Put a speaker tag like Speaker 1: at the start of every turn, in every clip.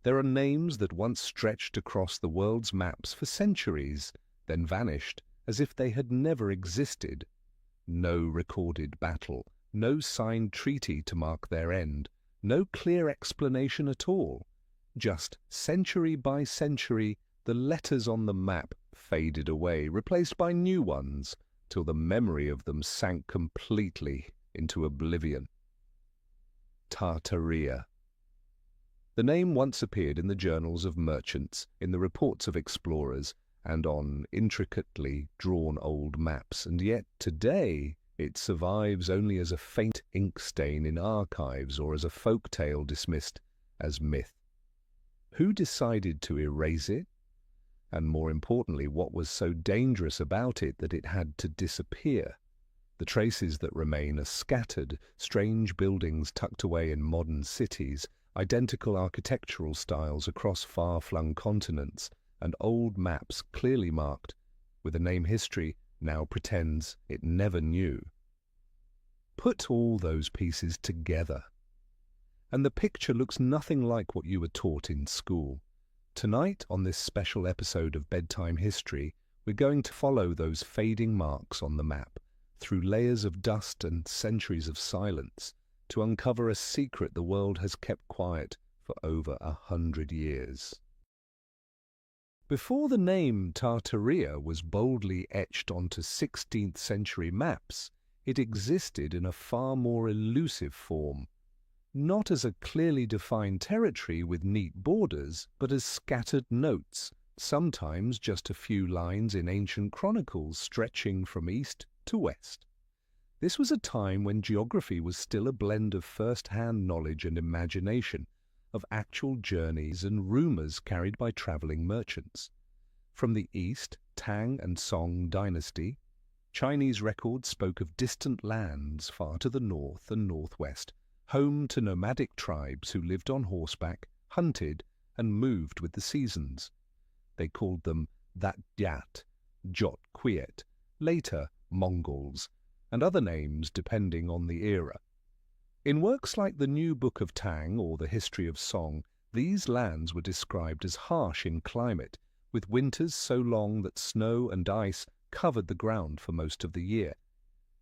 Speaker 1: There are names that once stretched across the world's maps for centuries, then vanished as if they had never existed. No recorded battle, no signed treaty to mark their end, no clear explanation at all. Just century by century, the letters on the map faded away, replaced by new ones, till the memory of them sank completely into oblivion. Tartaria. The name once appeared in the journals of merchants, in the reports of explorers, and on intricately drawn old maps, and yet today it survives only as a faint ink stain in archives or as a folk tale dismissed as myth. Who decided to erase it? And more importantly, what was so dangerous about it that it had to disappear? The traces that remain are scattered, strange buildings tucked away in modern cities, identical architectural styles across far-flung continents, and old maps clearly marked with a name history now pretends it never knew. Put all those pieces together, and the picture looks nothing like what you were taught in school. Tonight, on this special episode of Bedtime History, we're going to follow those fading marks on the map through layers of dust and centuries of silence to uncover a secret the world has kept quiet for over 100 years. Before the name Tartaria was boldly etched onto 16th century maps, it existed in a far more elusive form, not as a clearly defined territory with neat borders, but as scattered notes, sometimes just a few lines in ancient chronicles stretching from east to west. This was a time when geography was still a blend of first-hand knowledge and imagination, of actual journeys and rumors carried by traveling merchants. From the east, Tang and Song dynasty, Chinese records spoke of distant lands far to the north and northwest, home to nomadic tribes who lived on horseback, hunted, and moved with the seasons. They called them that Yat, Jot Quiet, later Mongols, and other names depending on the era. In works like the New Book of Tang or the History of Song, these lands were described as harsh in climate, with winters so long that snow and ice covered the ground for most of the year,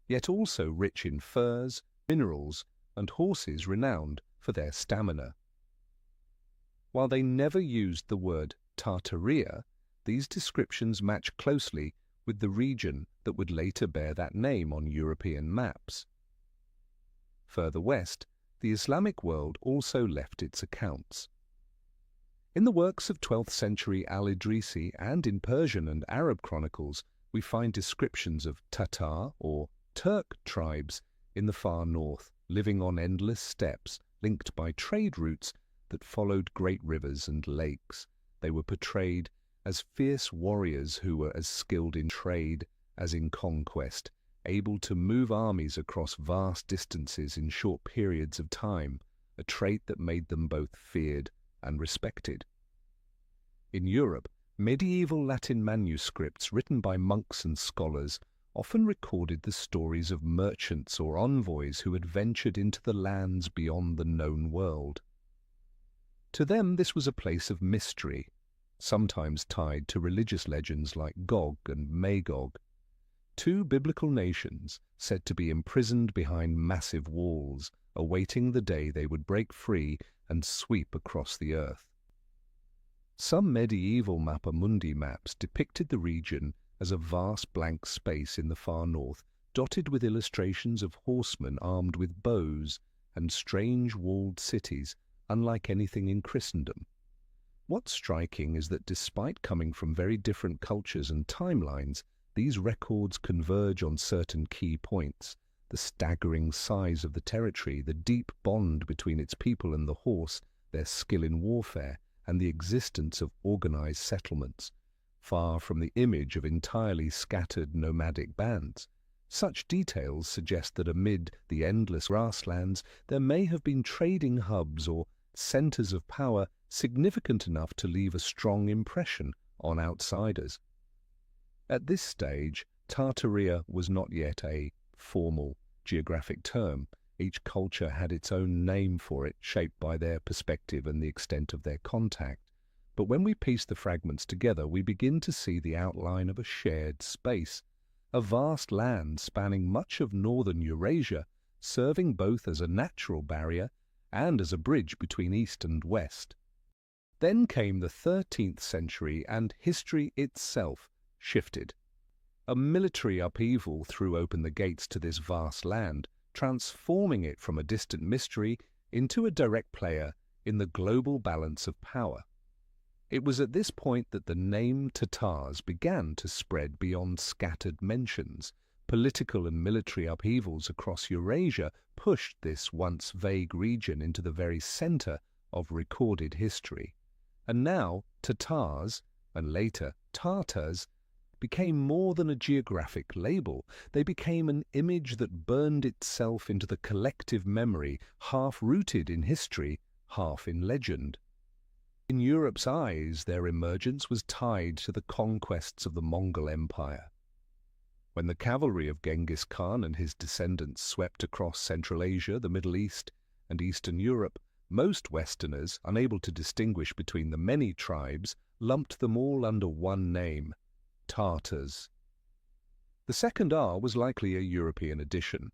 Speaker 1: yet also rich in furs, minerals, and horses renowned for their stamina. While they never used the word Tartaria, these descriptions match closely with the region that would later bear that name on European maps. Further west, the Islamic world also left its accounts. In the works of 12th century al-Idrisi and in Persian and Arab chronicles, we find descriptions of Tatar or Turk tribes in the far north, living on endless steppes linked by trade routes that followed great rivers and lakes. They were portrayed as fierce warriors who were as skilled in trade as in conquest, able to move armies across vast distances in short periods of time, a trait that made them both feared and respected. In Europe, medieval Latin manuscripts written by monks and scholars often recorded the stories of merchants or envoys who had ventured into the lands beyond the known world. To them this was a place of mystery, sometimes tied to religious legends like Gog and Magog, two biblical nations said to be imprisoned behind massive walls, awaiting the day they would break free and sweep across the earth. Some medieval Mappa Mundi maps depicted the region as a vast blank space in the far north, dotted with illustrations of horsemen armed with bows and strange walled cities unlike anything in Christendom. What's striking is that despite coming from very different cultures and timelines, these records converge on certain key points: the staggering size of the territory, the deep bond between its people and the horse, their skill in warfare, and the existence of organized settlements, far from the image of entirely scattered nomadic bands. Such details suggest that amid the endless grasslands there may have been trading hubs or centers of power significant enough to leave a strong impression on outsiders. At this stage, Tartaria was not yet a formal geographic term. Each culture had its own name for it, shaped by their perspective and the extent of their contact. But when we piece the fragments together, we begin to see the outline of a shared space, a vast land spanning much of northern Eurasia, serving both as a natural barrier and as a bridge between East and West. Then came the 13th century, and history itself shifted. A military upheaval threw open the gates to this vast land, transforming it from a distant mystery into a direct player in the global balance of power. It was at this point that the name Tatars began to spread beyond scattered mentions. Political and military upheavals across Eurasia pushed this once vague region into the very center of recorded history. And now Tatars, and later Tartars, became more than a geographic label. They became an image that burned itself into the collective memory, half rooted in history, half in legend. In Europe's eyes, their emergence was tied to the conquests of the Mongol Empire. When the cavalry of Genghis Khan and his descendants swept across Central Asia, the Middle East, and Eastern Europe, most Westerners, unable to distinguish between the many tribes, lumped them all under one name: Tartars. The second R was likely a European addition,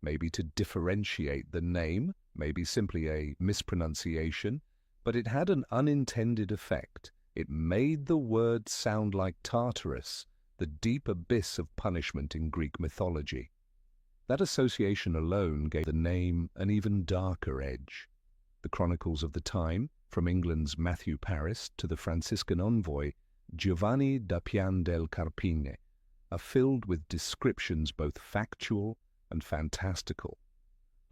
Speaker 1: maybe to differentiate the name, maybe simply a mispronunciation, but it had an unintended effect. It made the word sound like Tartarus, the deep abyss of punishment in Greek mythology. That association alone gave the name an even darker edge. The chronicles of the time, from England's Matthew Paris to the Franciscan envoy Giovanni da Pian del Carpine, are filled with descriptions both factual and fantastical.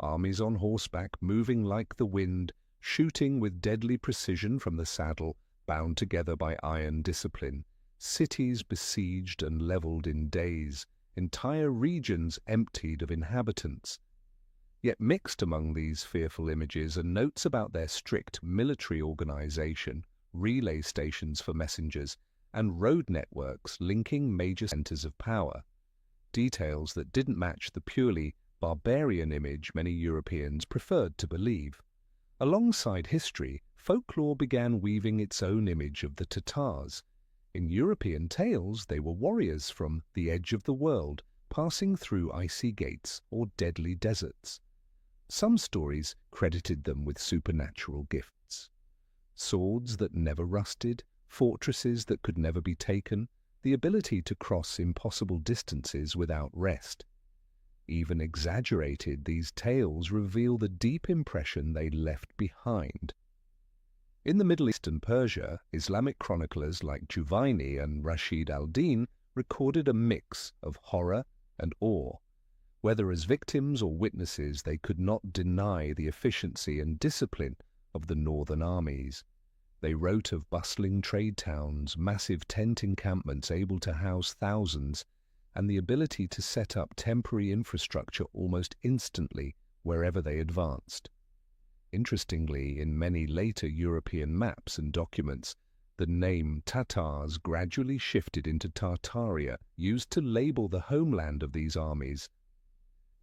Speaker 1: Armies on horseback, moving like the wind, shooting with deadly precision from the saddle, bound together by iron discipline, cities besieged and leveled in days, entire regions emptied of inhabitants. Yet mixed among these fearful images are notes about their strict military organization, relay stations for messengers, and road networks linking major centers of power, details that didn't match the purely barbarian image many Europeans preferred to believe. Alongside history, folklore began weaving its own image of the Tatars. In European tales, they were warriors from the edge of the world, passing through icy gates or deadly deserts. Some stories credited them with supernatural gifts: swords that never rusted, fortresses that could never be taken, the ability to cross impossible distances without rest. Even exaggerated, these tales reveal the deep impression they left behind. In the Middle East and Persia, Islamic chroniclers like Juwayni and Rashid al-Din recorded a mix of horror and awe. Whether as victims or witnesses, they could not deny the efficiency and discipline of the northern armies. They wrote of bustling trade towns, massive tent encampments able to house thousands, and the ability to set up temporary infrastructure almost instantly wherever they advanced. Interestingly, in many later European maps and documents, the name Tatars gradually shifted into Tartaria, used to label the homeland of these armies.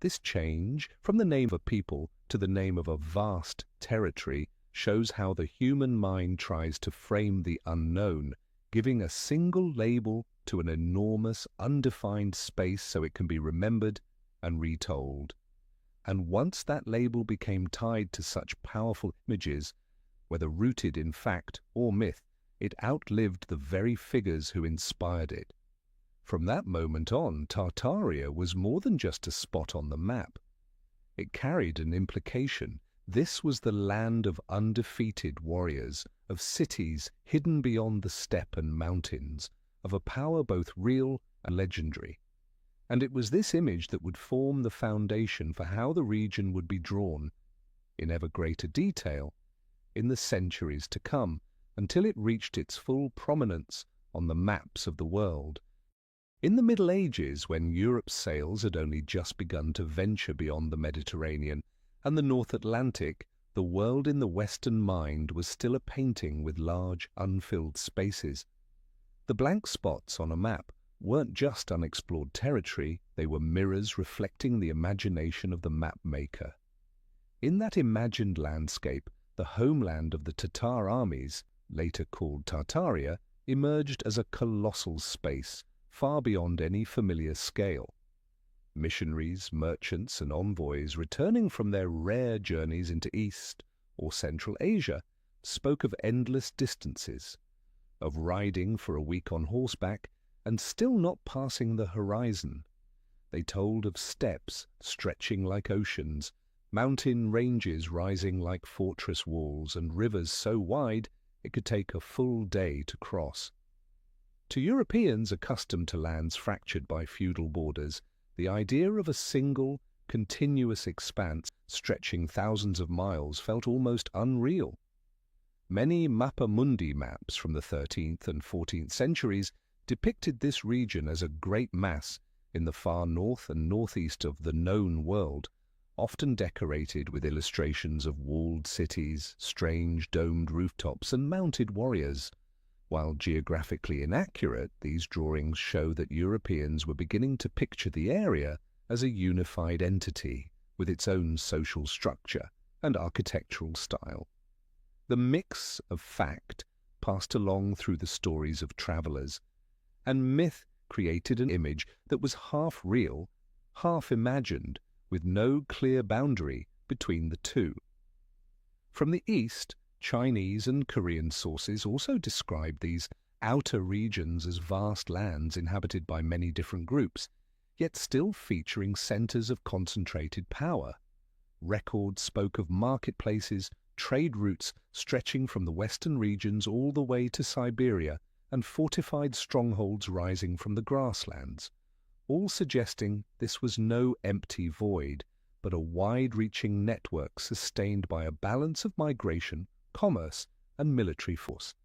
Speaker 1: This change, from the name of a people to the name of a vast territory, shows how the human mind tries to frame the unknown, giving a single label to an enormous, undefined space so it can be remembered and retold. And once that label became tied to such powerful images, whether rooted in fact or myth, it outlived the very figures who inspired it. From that moment on, Tartaria was more than just a spot on the map. It carried an implication. This was the land of undefeated warriors, of cities hidden beyond the steppe and mountains, of a power both real and legendary. And it was this image that would form the foundation for how the region would be drawn, in ever greater detail, in the centuries to come, until it reached its full prominence on the maps of the world. In the Middle Ages, when Europe's sails had only just begun to venture beyond the Mediterranean and the North Atlantic, the world in the Western mind was still a painting with large, unfilled spaces. The blank spots on a map weren't just unexplored territory, They were mirrors reflecting the imagination of the map maker. In that imagined landscape, the homeland of the Tatar armies, later called Tartaria, emerged as a colossal space, far beyond any familiar scale. Missionaries, merchants, and envoys returning from their rare journeys into East or Central Asia spoke of endless distances, of riding for a week on horseback and still not passing the horizon. They told of steppes stretching like oceans, mountain ranges rising like fortress walls, and rivers so wide it could take a full day to cross. To Europeans accustomed to lands fractured by feudal borders, the idea of a single, continuous expanse stretching thousands of miles felt almost unreal. Many Mappa Mundi maps from the 13th and 14th centuries depicted this region as a great mass in the far north and northeast of the known world, often decorated with illustrations of walled cities, strange domed rooftops, and mounted warriors. While geographically inaccurate, these drawings show that Europeans were beginning to picture the area as a unified entity with its own social structure and architectural style. The mix of fact passed along through the stories of travelers, and myth created an image that was half real, half imagined, with no clear boundary between the two. From the East, Chinese and Korean sources also described these outer regions as vast lands inhabited by many different groups, yet still featuring centers of concentrated power. Records spoke of marketplaces, trade routes stretching from the western regions all the way to Siberia, and fortified strongholds rising from the grasslands, all suggesting this was no empty void, but a wide-reaching network sustained by a balance of migration, commerce, and military force.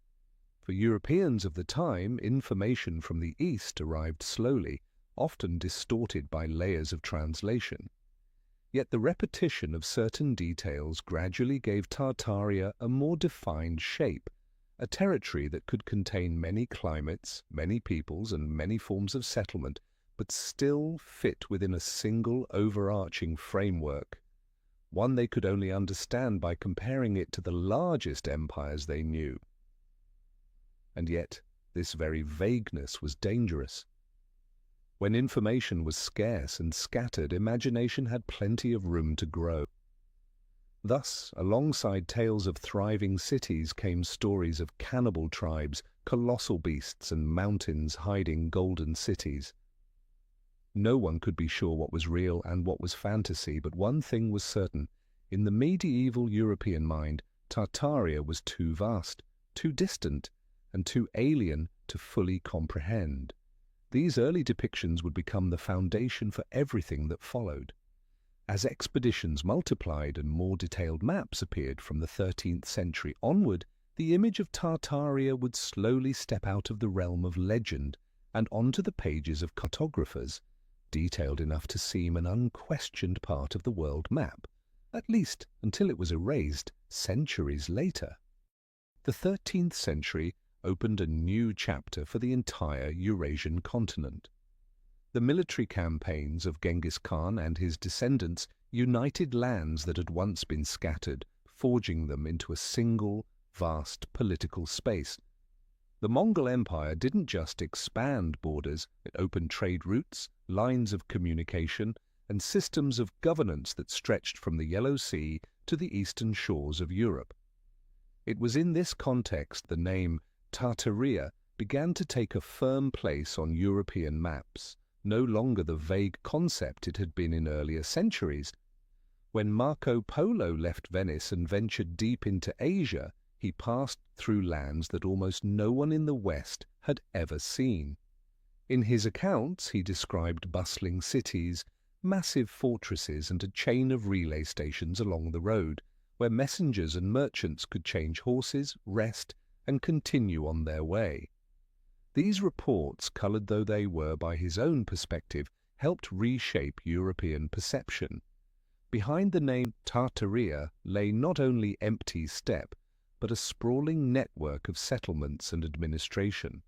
Speaker 1: For Europeans of the time, information from the East arrived slowly, often distorted by layers of translation. Yet the repetition of certain details gradually gave Tartaria a more defined shape, a territory that could contain many climates, many peoples, and many forms of settlement, but still fit within a single overarching framework, one they could only understand by comparing it to the largest empires they knew. And yet, this very vagueness was dangerous. When information was scarce and scattered, imagination had plenty of room to grow. Thus, alongside tales of thriving cities came stories of cannibal tribes, colossal beasts, and mountains hiding golden cities. No one could be sure what was real and what was fantasy, but one thing was certain. In the medieval European mind, Tartaria was too vast, too distant, and too alien to fully comprehend. These early depictions would become the foundation for everything that followed. As expeditions multiplied and more detailed maps appeared from the 13th century onward, the image of Tartaria would slowly step out of the realm of legend and onto the pages of cartographers, detailed enough to seem an unquestioned part of the world map, at least until it was erased centuries later. The 13th century opened a new chapter for the entire Eurasian continent. The military campaigns of Genghis Khan and his descendants united lands that had once been scattered, forging them into a single, vast political space. The Mongol Empire didn't just expand borders, it opened trade routes, lines of communication, and systems of governance that stretched from the Yellow Sea to the eastern shores of Europe. It was in this context the name Tartaria began to take a firm place on European maps, no longer the vague concept it had been in earlier centuries. When Marco Polo left Venice and ventured deep into Asia, he passed through lands that almost no one in the West had ever seen. In his accounts, he described bustling cities, massive fortresses, and a chain of relay stations along the road, where messengers and merchants could change horses, rest, and continue on their way. These reports, coloured though they were by his own perspective, helped reshape European perception. Behind the name Tartaria lay not only empty steppe, but a sprawling network of settlements and administration.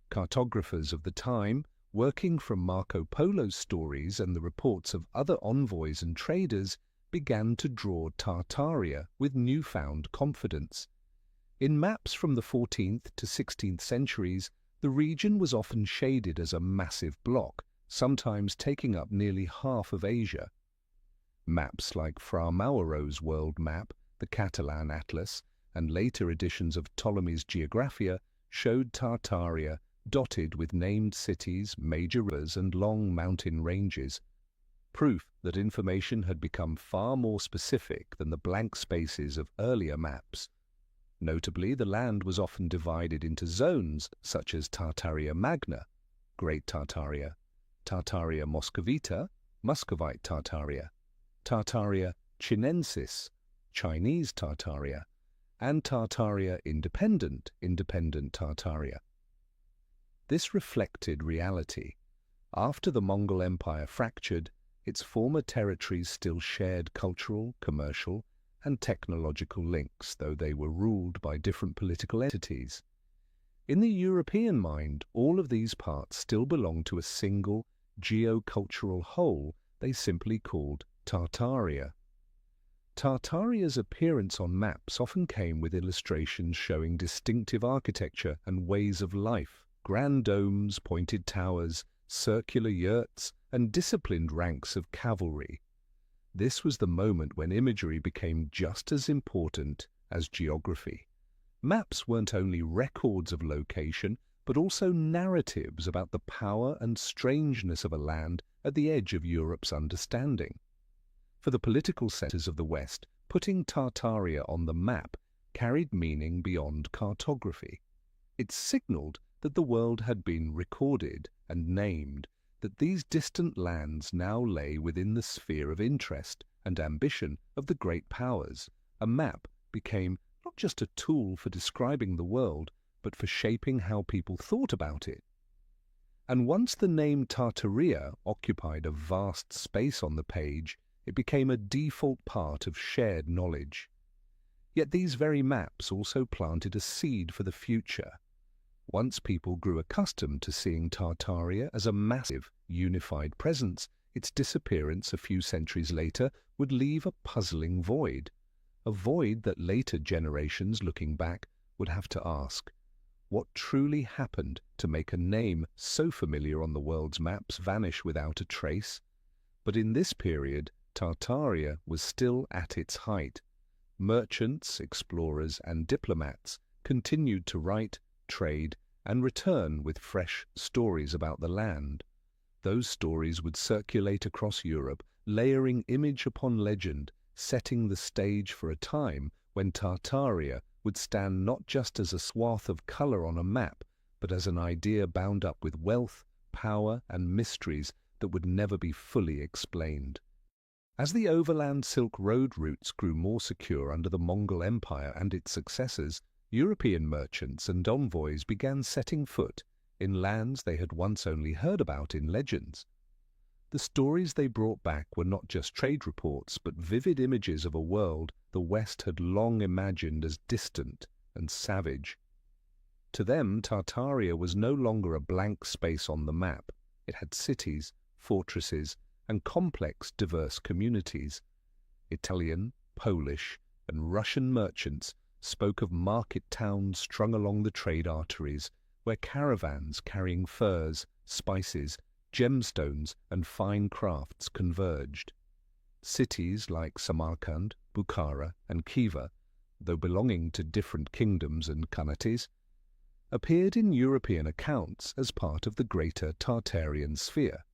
Speaker 1: Cartographers of the time, working from Marco Polo's stories and the reports of other envoys and traders, began to draw Tartaria with newfound confidence. In maps from the 14th to 16th centuries, the region was often shaded as a massive block, sometimes taking up nearly half of Asia. Maps like Fra Mauro's world map, the Catalan Atlas, and later editions of Ptolemy's Geographia showed Tartaria dotted with named cities, major rivers, and long mountain ranges, proof that information had become far more specific than the blank spaces of earlier maps. Notably, the land was often divided into zones such as Tartaria Magna, Great Tartaria, Tartaria Moscovita, Muscovite Tartaria, Tartaria Chinensis, Chinese Tartaria, and Tartaria Independent, Independent Tartaria. This reflected reality. After the Mongol Empire fractured, its former territories still shared cultural, commercial, and technological links, though they were ruled by different political entities. In the European mind, all of these parts still belonged to a single, geocultural whole they simply called Tartaria. Tartaria's appearance on maps often came with illustrations showing distinctive architecture and ways of life, grand domes, pointed towers, circular yurts, and disciplined ranks of cavalry. This was the moment when imagery became just as important as geography. Maps weren't only records of location, but also narratives about the power and strangeness of a land at the edge of Europe's understanding. For the political centers of the West, putting Tartaria on the map carried meaning beyond cartography. It signaled that the world had been recorded and named, that these distant lands now lay within the sphere of interest and ambition of the great powers. A map became not just a tool for describing the world, but for shaping how people thought about it. And once the name Tartaria occupied a vast space on the page, it became a default part of shared knowledge. Yet these very maps also planted a seed for the future. Once people grew accustomed to seeing Tartaria as a massive, unified presence, its disappearance a few centuries later would leave a puzzling void. A void that later generations, looking back, would have to ask, what truly happened to make a name so familiar on the world's maps vanish without a trace? But in this period, Tartaria was still at its height. Merchants, explorers, and diplomats continued to write, trade, and return with fresh stories about the land. Those stories would circulate across Europe, layering image upon legend, setting the stage for a time when Tartaria would stand not just as a swath of color on a map, but as an idea bound up with wealth, power, and mysteries that would never be fully explained. As the overland Silk Road routes grew more secure under the Mongol Empire and its successors, European merchants and envoys began setting foot in lands they had once only heard about in legends. The stories they brought back were not just trade reports, but vivid images of a world the West had long imagined as distant and savage. To them, Tartaria was no longer a blank space on the map. It had cities, fortresses, and complex, diverse communities. Italian, Polish, and Russian merchants spoke of market towns strung along the trade arteries, where caravans carrying furs, spices, gemstones, and fine crafts converged. Cities like Samarkand, Bukhara, and Khiva, though belonging to different kingdoms and khanates, appeared in European accounts as part of the greater Tartarian sphere.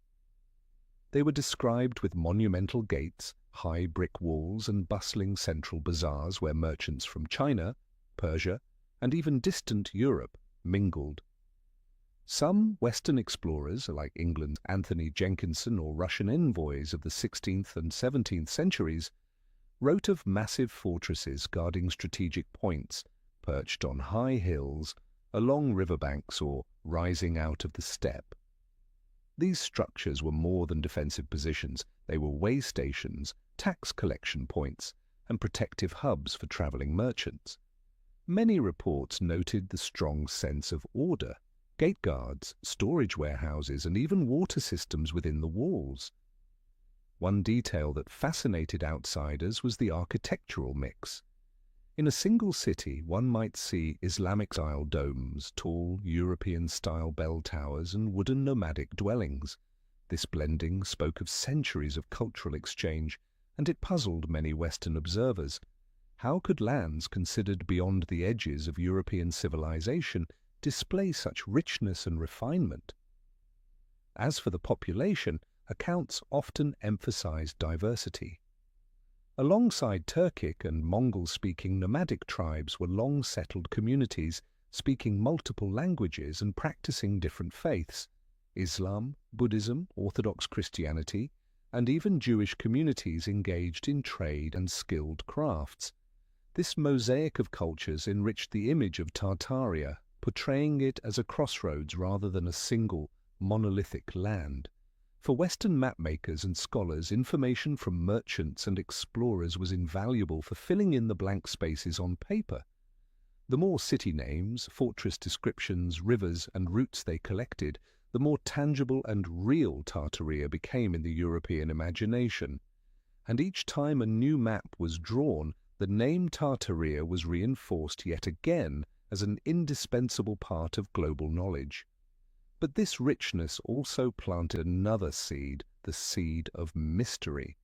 Speaker 1: They were described with monumental gates, high brick walls, and bustling central bazaars where merchants from China, Persia, and even distant Europe mingled. Some Western explorers, like England's Anthony Jenkinson or Russian envoys of the 16th and 17th centuries, wrote of massive fortresses guarding strategic points, perched on high hills, along riverbanks, or rising out of the steppe. These structures were more than defensive positions. They were way stations, tax collection points, and protective hubs for traveling merchants. Many reports noted the strong sense of order gate guards, storage warehouses, and even water systems within the walls. One detail that fascinated outsiders was the architectural mix. In a single city, one might see Islamic-style domes, tall European-style bell towers, and wooden nomadic dwellings. This blending spoke of centuries of cultural exchange, and it puzzled many Western observers. How could lands considered beyond the edges of European civilization display such richness and refinement? As for the population, accounts often emphasized diversity. Alongside Turkic and Mongol-speaking nomadic tribes were long-settled communities speaking multiple languages and practicing different faiths: Islam, Buddhism, Orthodox Christianity, and even Jewish communities engaged in trade and skilled crafts. This mosaic of cultures enriched the image of Tartaria, portraying it as a crossroads rather than a single, monolithic land. For Western mapmakers and scholars, information from merchants and explorers was invaluable for filling in the blank spaces on paper. The more city names, fortress descriptions, rivers, and routes they collected, the more tangible and real Tartaria became in the European imagination. And each time a new map was drawn, the name Tartaria was reinforced yet again as an indispensable part of global knowledge. But this richness also planted another seed, the seed of mystery.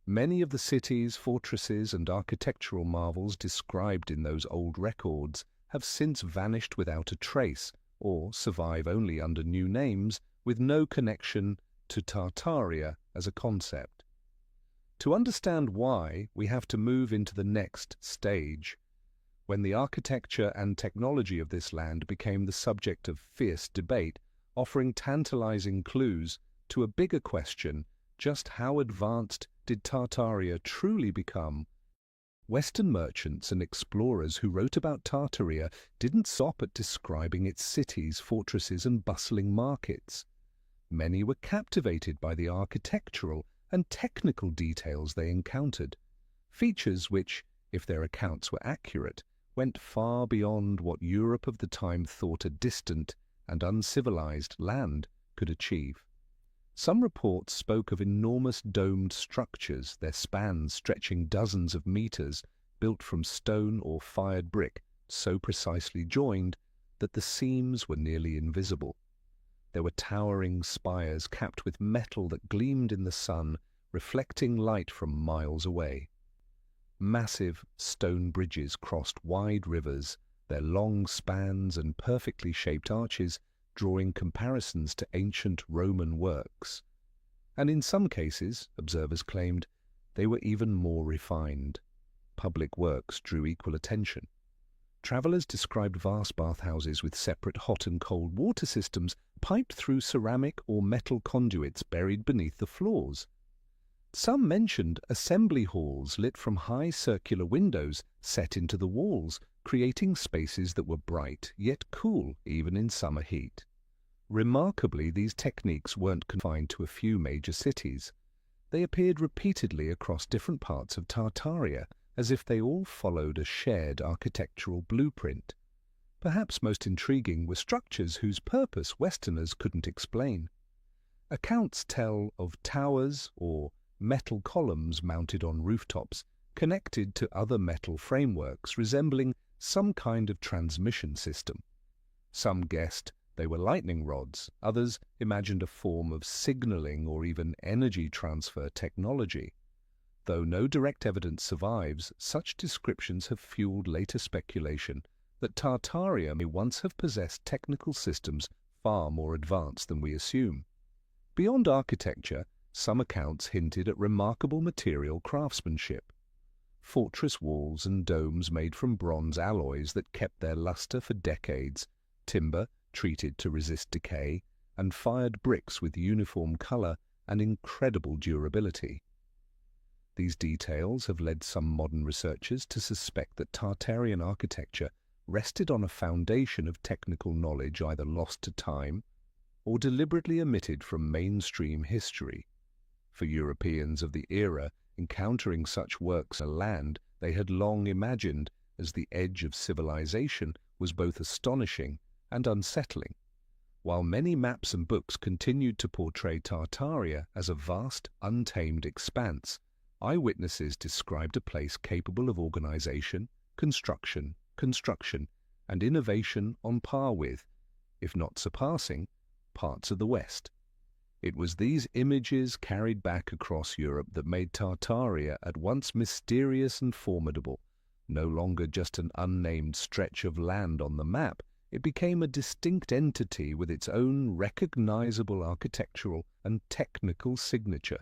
Speaker 1: Many of the cities, fortresses, and architectural marvels described in those old records have since vanished without a trace, or survive only under new names with no connection to Tartaria as a concept. To understand why, we have to move into the next stage, when the architecture and technology of this land became the subject of fierce debate, offering tantalizing clues to a bigger question: just how advanced did Tartaria truly become? Western merchants and explorers who wrote about Tartaria didn't stop at describing its cities, fortresses, and bustling markets. Many were captivated by the architectural and technical details they encountered, features which, if their accounts were accurate, went far beyond what Europe of the time thought a distant and uncivilized land could achieve. Some reports spoke of enormous domed structures, their spans stretching dozens of meters, built from stone or fired brick, so precisely joined that the seams were nearly invisible. There were towering spires capped with metal that gleamed in the sun, reflecting light from miles away. Massive stone bridges crossed wide rivers, their long spans and perfectly shaped arches drawing comparisons to ancient Roman works. And in some cases, observers claimed, they were even more refined. Public works drew equal attention. Travelers described vast bathhouses with separate hot and cold water systems piped through ceramic or metal conduits buried beneath the floors. Some mentioned assembly halls lit from high circular windows set into the walls, creating spaces that were bright yet cool even in summer heat. Remarkably, these techniques weren't confined to a few major cities. They appeared repeatedly across different parts of Tartaria, as if they all followed a shared architectural blueprint. Perhaps most intriguing were structures whose purpose Westerners couldn't explain. Accounts tell of towers or metal columns mounted on rooftops, connected to other metal frameworks resembling some kind of transmission system. Some guessed they were lightning rods, others imagined a form of signaling or even energy transfer technology. Though no direct evidence survives, such descriptions have fueled later speculation that Tartaria may once have possessed technical systems far more advanced than we assume. Beyond architecture, some accounts hinted at remarkable material craftsmanship. Fortress walls and domes made from bronze alloys that kept their luster for decades, timber treated to resist decay, and fired bricks with uniform color and incredible durability. These details have led some modern researchers to suspect that Tartarian architecture rested on a foundation of technical knowledge either lost to time or deliberately omitted from mainstream history. For Europeans of the era, encountering such works on a land they had long imagined as the edge of civilization was both astonishing and unsettling. While many maps and books continued to portray Tartaria as a vast, untamed expanse, eyewitnesses described a place capable of organization, construction, and innovation on par with, if not surpassing, parts of the West. It was these images carried back across Europe that made Tartaria at once mysterious and formidable. No longer just an unnamed stretch of land on the map, it became a distinct entity with its own recognizable architectural and technical signature,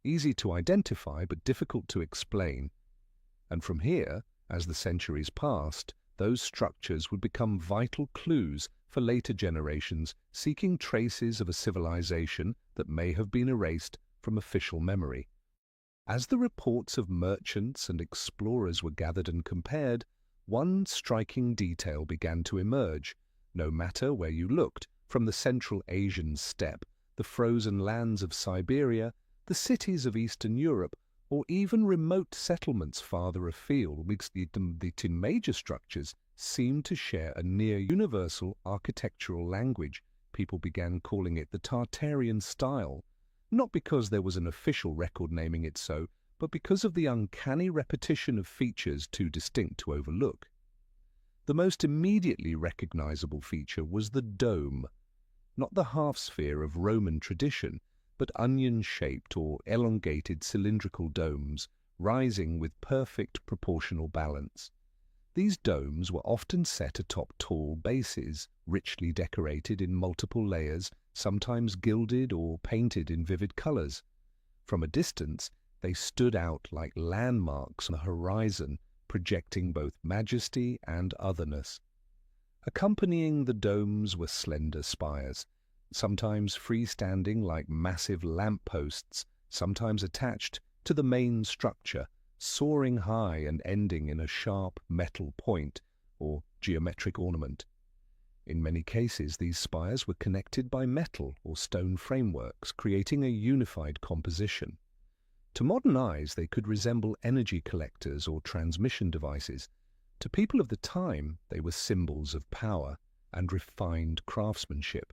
Speaker 1: easy to identify but difficult to explain. And from here, as the centuries passed, those structures would become vital clues for later generations seeking traces of a civilization that may have been erased from official memory. As the reports of merchants and explorers were gathered and compared, one striking detail began to emerge. No matter where you looked, from the Central Asian steppe, the frozen lands of Siberia, the cities of Eastern Europe, or even remote settlements farther afield, the two major structures seemed to share a near-universal architectural language. People began calling it the Tartarian style, not because there was an official record naming it so, but because of the uncanny repetition of features too distinct to overlook. The most immediately recognizable feature was the dome, not the half-sphere of Roman tradition, but onion-shaped or elongated cylindrical domes, rising with perfect proportional balance. These domes were often set atop tall bases, richly decorated in multiple layers, sometimes gilded or painted in vivid colors. From a distance, they stood out like landmarks on the horizon, projecting both majesty and otherness. Accompanying the domes were slender spires, sometimes freestanding like massive lampposts, sometimes attached to the main structure, soaring high and ending in a sharp metal point or geometric ornament. In many cases, these spires were connected by metal or stone frameworks, creating a unified composition. To modern eyes, they could resemble energy collectors or transmission devices. To people of the time, they were symbols of power and refined craftsmanship.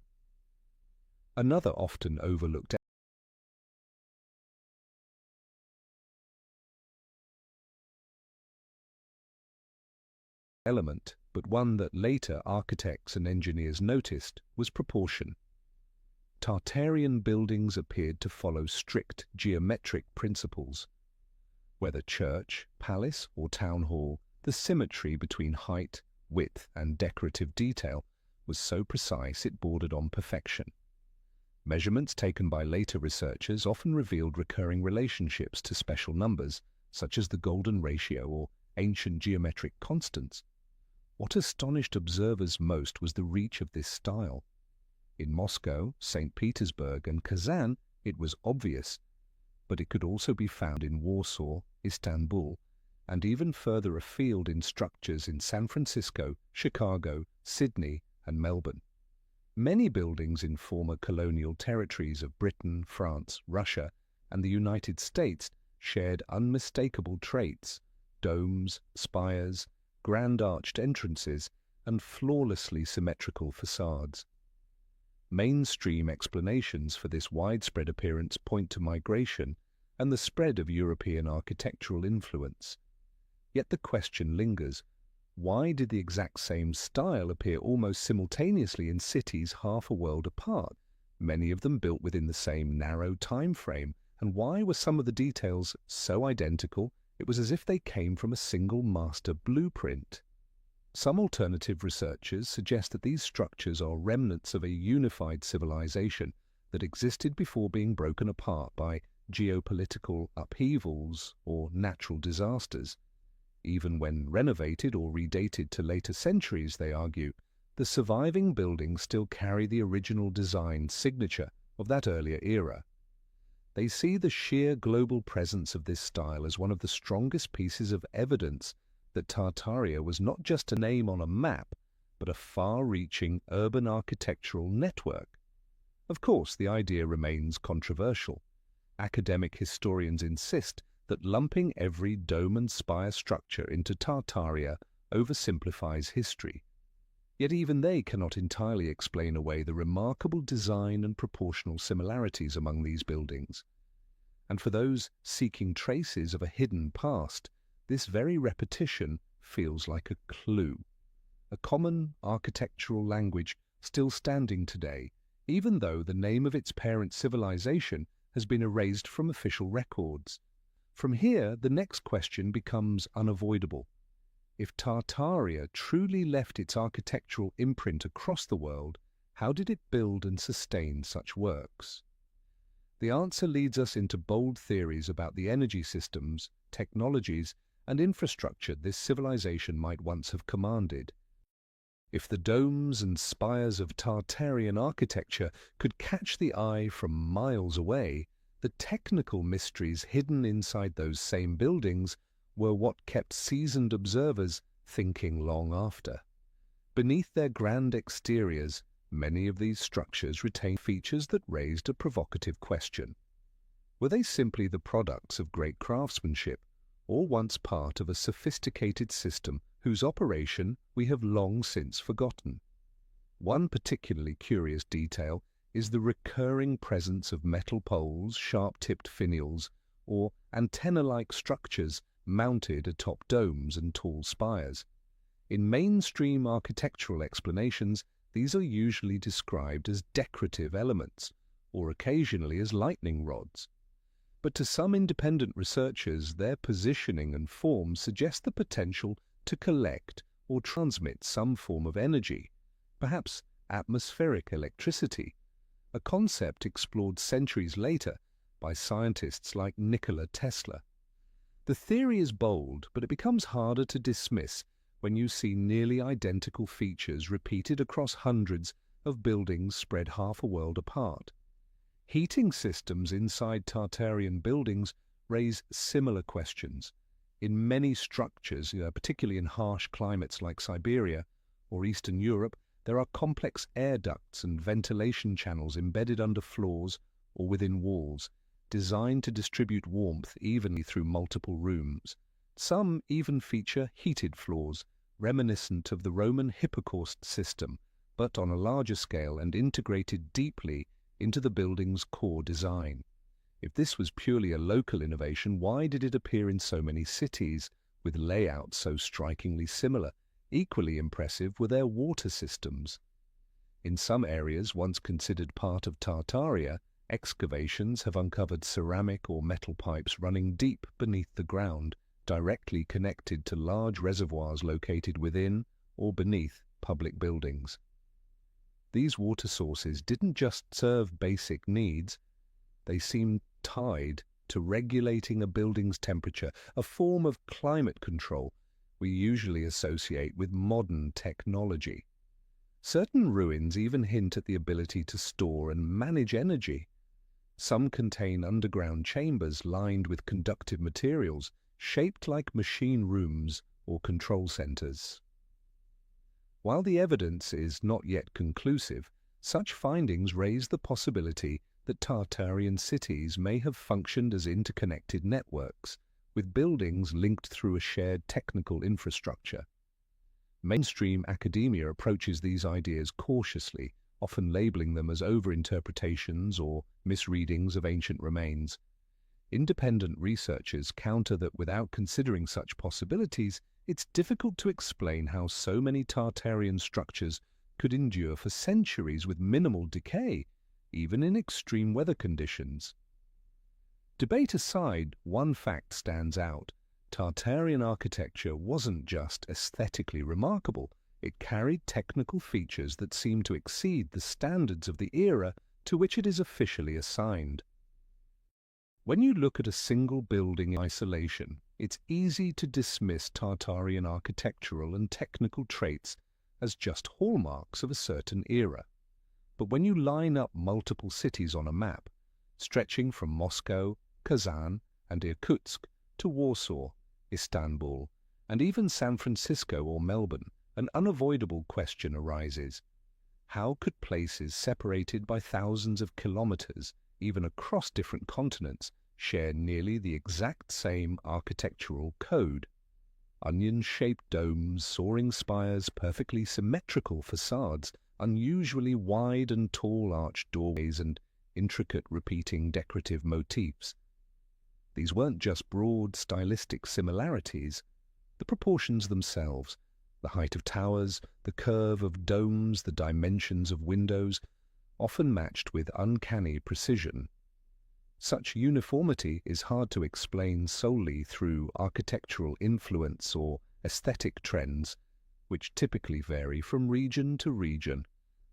Speaker 1: Another often overlooked element, but one that later architects and engineers noticed, was proportion. Tartarian buildings appeared to follow strict geometric principles. Whether church, palace, or town hall, the symmetry between height, width, and decorative detail was so precise it bordered on perfection. Measurements taken by later researchers often revealed recurring relationships to special numbers, such as the golden ratio or ancient geometric constants. What astonished observers most was the reach of this style. In Moscow, St. Petersburg, and Kazan, it was obvious, but it could also be found in Warsaw, Istanbul, and even further afield in structures in San Francisco, Chicago, Sydney, and Melbourne. Many buildings in former colonial territories of Britain, France, Russia, and the United States shared unmistakable traits: domes, spires, grand arched entrances, and flawlessly symmetrical facades. Mainstream explanations for this widespread appearance point to migration and the spread of European architectural influence. Yet the question lingers: why did the exact same style appear almost simultaneously in cities half a world apart, many of them built within the same narrow time frame, and why were some of the details so identical it was as if they came from a single master blueprint? Some alternative researchers suggest that these structures are remnants of a unified civilization that existed before being broken apart by geopolitical upheavals or natural disasters. Even when renovated or redated to later centuries, they argue, the surviving buildings still carry the original design signature of that earlier era. They see the sheer global presence of this style as one of the strongest pieces of evidence that Tartaria was not just a name on a map, but a far-reaching urban architectural network. Of course, the idea remains controversial. Academic historians insist that lumping every dome and spire structure into Tartaria oversimplifies history. Yet even they cannot entirely explain away the remarkable design and proportional similarities among these buildings. And for those seeking traces of a hidden past, this very repetition feels like a clue, a common architectural language still standing today, even though the name of its parent civilization has been erased from official records. From here, the next question becomes unavoidable. If Tartaria truly left its architectural imprint across the world, how did it build and sustain such works? The answer leads us into bold theories about the energy systems, technologies, and infrastructure this civilization might once have commanded. If the domes and spires of Tartarian architecture could catch the eye from miles away, the technical mysteries hidden inside those same buildings were what kept seasoned observers thinking long after. Beneath their grand exteriors, many of these structures retained features that raised a provocative question. Were they simply the products of great craftsmanship, or once part of a sophisticated system whose operation we have long since forgotten? One particularly curious detail is the recurring presence of metal poles, sharp-tipped finials, or antenna-like structures mounted atop domes and tall spires. In mainstream architectural explanations, these are usually described as decorative elements, or occasionally as lightning rods. But to some independent researchers, their positioning and form suggest the potential to collect or transmit some form of energy, perhaps atmospheric electricity, a concept explored centuries later by scientists like Nikola Tesla. The theory is bold, but it becomes harder to dismiss when you see nearly identical features repeated across hundreds of buildings spread half a world apart. Heating systems inside Tartarian buildings raise similar questions. In many structures, particularly in harsh climates like Siberia or Eastern Europe, there are complex air ducts and ventilation channels embedded under floors or within walls, designed to distribute warmth evenly through multiple rooms. Some even feature heated floors, reminiscent of the Roman hypocaust system, but on a larger scale and integrated deeply into the building's core design. If this was purely a local innovation, why did it appear in so many cities, with layouts so strikingly similar? Equally impressive were their water systems. In some areas once considered part of Tartaria, excavations have uncovered ceramic or metal pipes running deep beneath the ground, directly connected to large reservoirs located within or beneath public buildings. These water sources didn't just serve basic needs, they seemed tied to regulating a building's temperature, a form of climate control we usually associate with modern technology. Certain ruins even hint at the ability to store and manage energy. Some contain underground chambers lined with conductive materials, shaped like machine rooms or control centers. While the evidence is not yet conclusive, such findings raise the possibility that Tartarian cities may have functioned as interconnected networks, with buildings linked through a shared technical infrastructure. Mainstream academia approaches these ideas cautiously, often labeling them as overinterpretations or misreadings of ancient remains. Independent researchers counter that without considering such possibilities, it's difficult to explain how so many Tartarian structures could endure for centuries with minimal decay, even in extreme weather conditions. Debate aside, one fact stands out. Tartarian architecture wasn't just aesthetically remarkable, it carried technical features that seemed to exceed the standards of the era to which it is officially assigned. When you look at a single building in isolation, it's easy to dismiss Tartarian architectural and technical traits as just hallmarks of a certain era. But when you line up multiple cities on a map, stretching from Moscow, Kazan, and Irkutsk to Warsaw, Istanbul, and even San Francisco or Melbourne, an unavoidable question arises. How could places separated by thousands of kilometers, even across different continents, share nearly the exact same architectural code? onion-shaped domes, soaring spires, perfectly symmetrical facades, unusually wide and tall arched doorways, and intricate repeating decorative motifs. These weren't just broad stylistic similarities. The proportions themselves, the height of towers, the curve of domes, the dimensions of windows, often matched with uncanny precision. Such uniformity is hard to explain solely through architectural influence or aesthetic trends, which typically vary from region to region.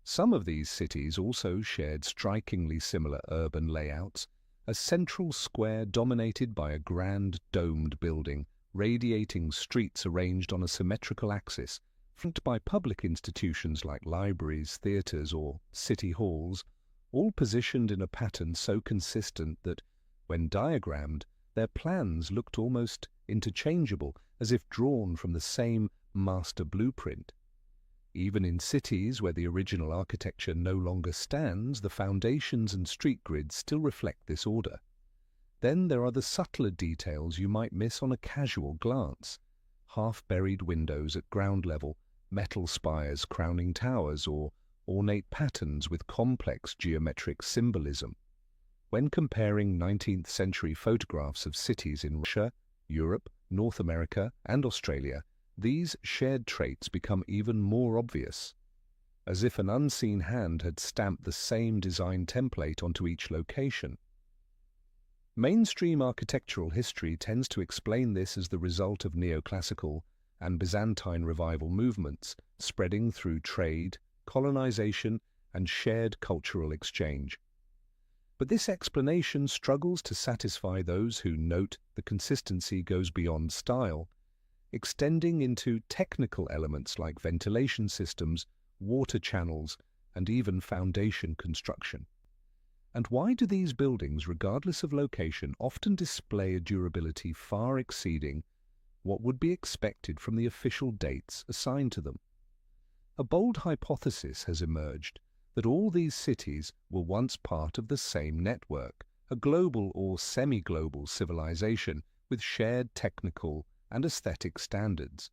Speaker 1: Some of these cities also shared strikingly similar urban layouts, a central square dominated by a grand domed building, radiating streets arranged on a symmetrical axis, flanked by public institutions like libraries, theatres, or city halls, all positioned in a pattern so consistent that, when diagrammed, their plans looked almost interchangeable, as if drawn from the same master blueprint. Even in cities where the original architecture no longer stands, the foundations and street grids still reflect this order. Then there are the subtler details you might miss on a casual glance: half-buried windows at ground level, metal spires crowning towers, or ornate patterns with complex geometric symbolism. When comparing 19th century photographs of cities in Russia, Europe, North America, and Australia, these shared traits become even more obvious, as if an unseen hand had stamped the same design template onto each location. Mainstream architectural history tends to explain this as the result of neoclassical and Byzantine revival movements spreading through trade, colonization, and shared cultural exchange. But this explanation struggles to satisfy those who note the consistency goes beyond style, extending into technical elements like ventilation systems, water channels, and even foundation construction. And why do these buildings, regardless of location, often display a durability far exceeding what would be expected from the official dates assigned to them? A bold hypothesis has emerged that all these cities were once part of the same network, a global or semi-global civilization with shared technical and aesthetic standards.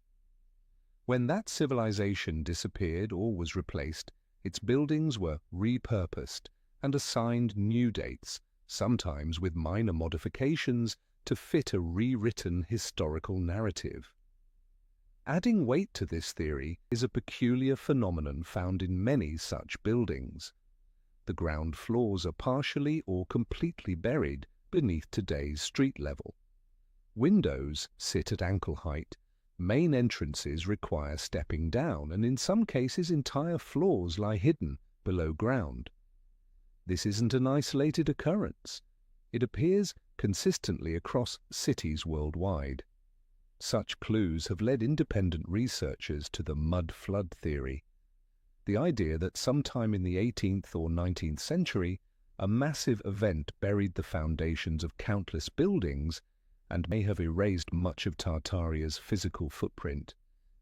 Speaker 1: When that civilization disappeared or was replaced, its buildings were repurposed and assigned new dates, sometimes with minor modifications to fit a rewritten historical narrative. Adding weight to this theory is a peculiar phenomenon found in many such buildings. The ground floors are partially or completely buried beneath today's street level. Windows sit at ankle height, main entrances require stepping down, and in some cases entire floors lie hidden below ground. This isn't an isolated occurrence. It appears consistently across cities worldwide. Such clues have led independent researchers to the mud flood theory, the idea that sometime in the 18th or 19th century, a massive event buried the foundations of countless buildings and may have erased much of Tartaria's physical footprint.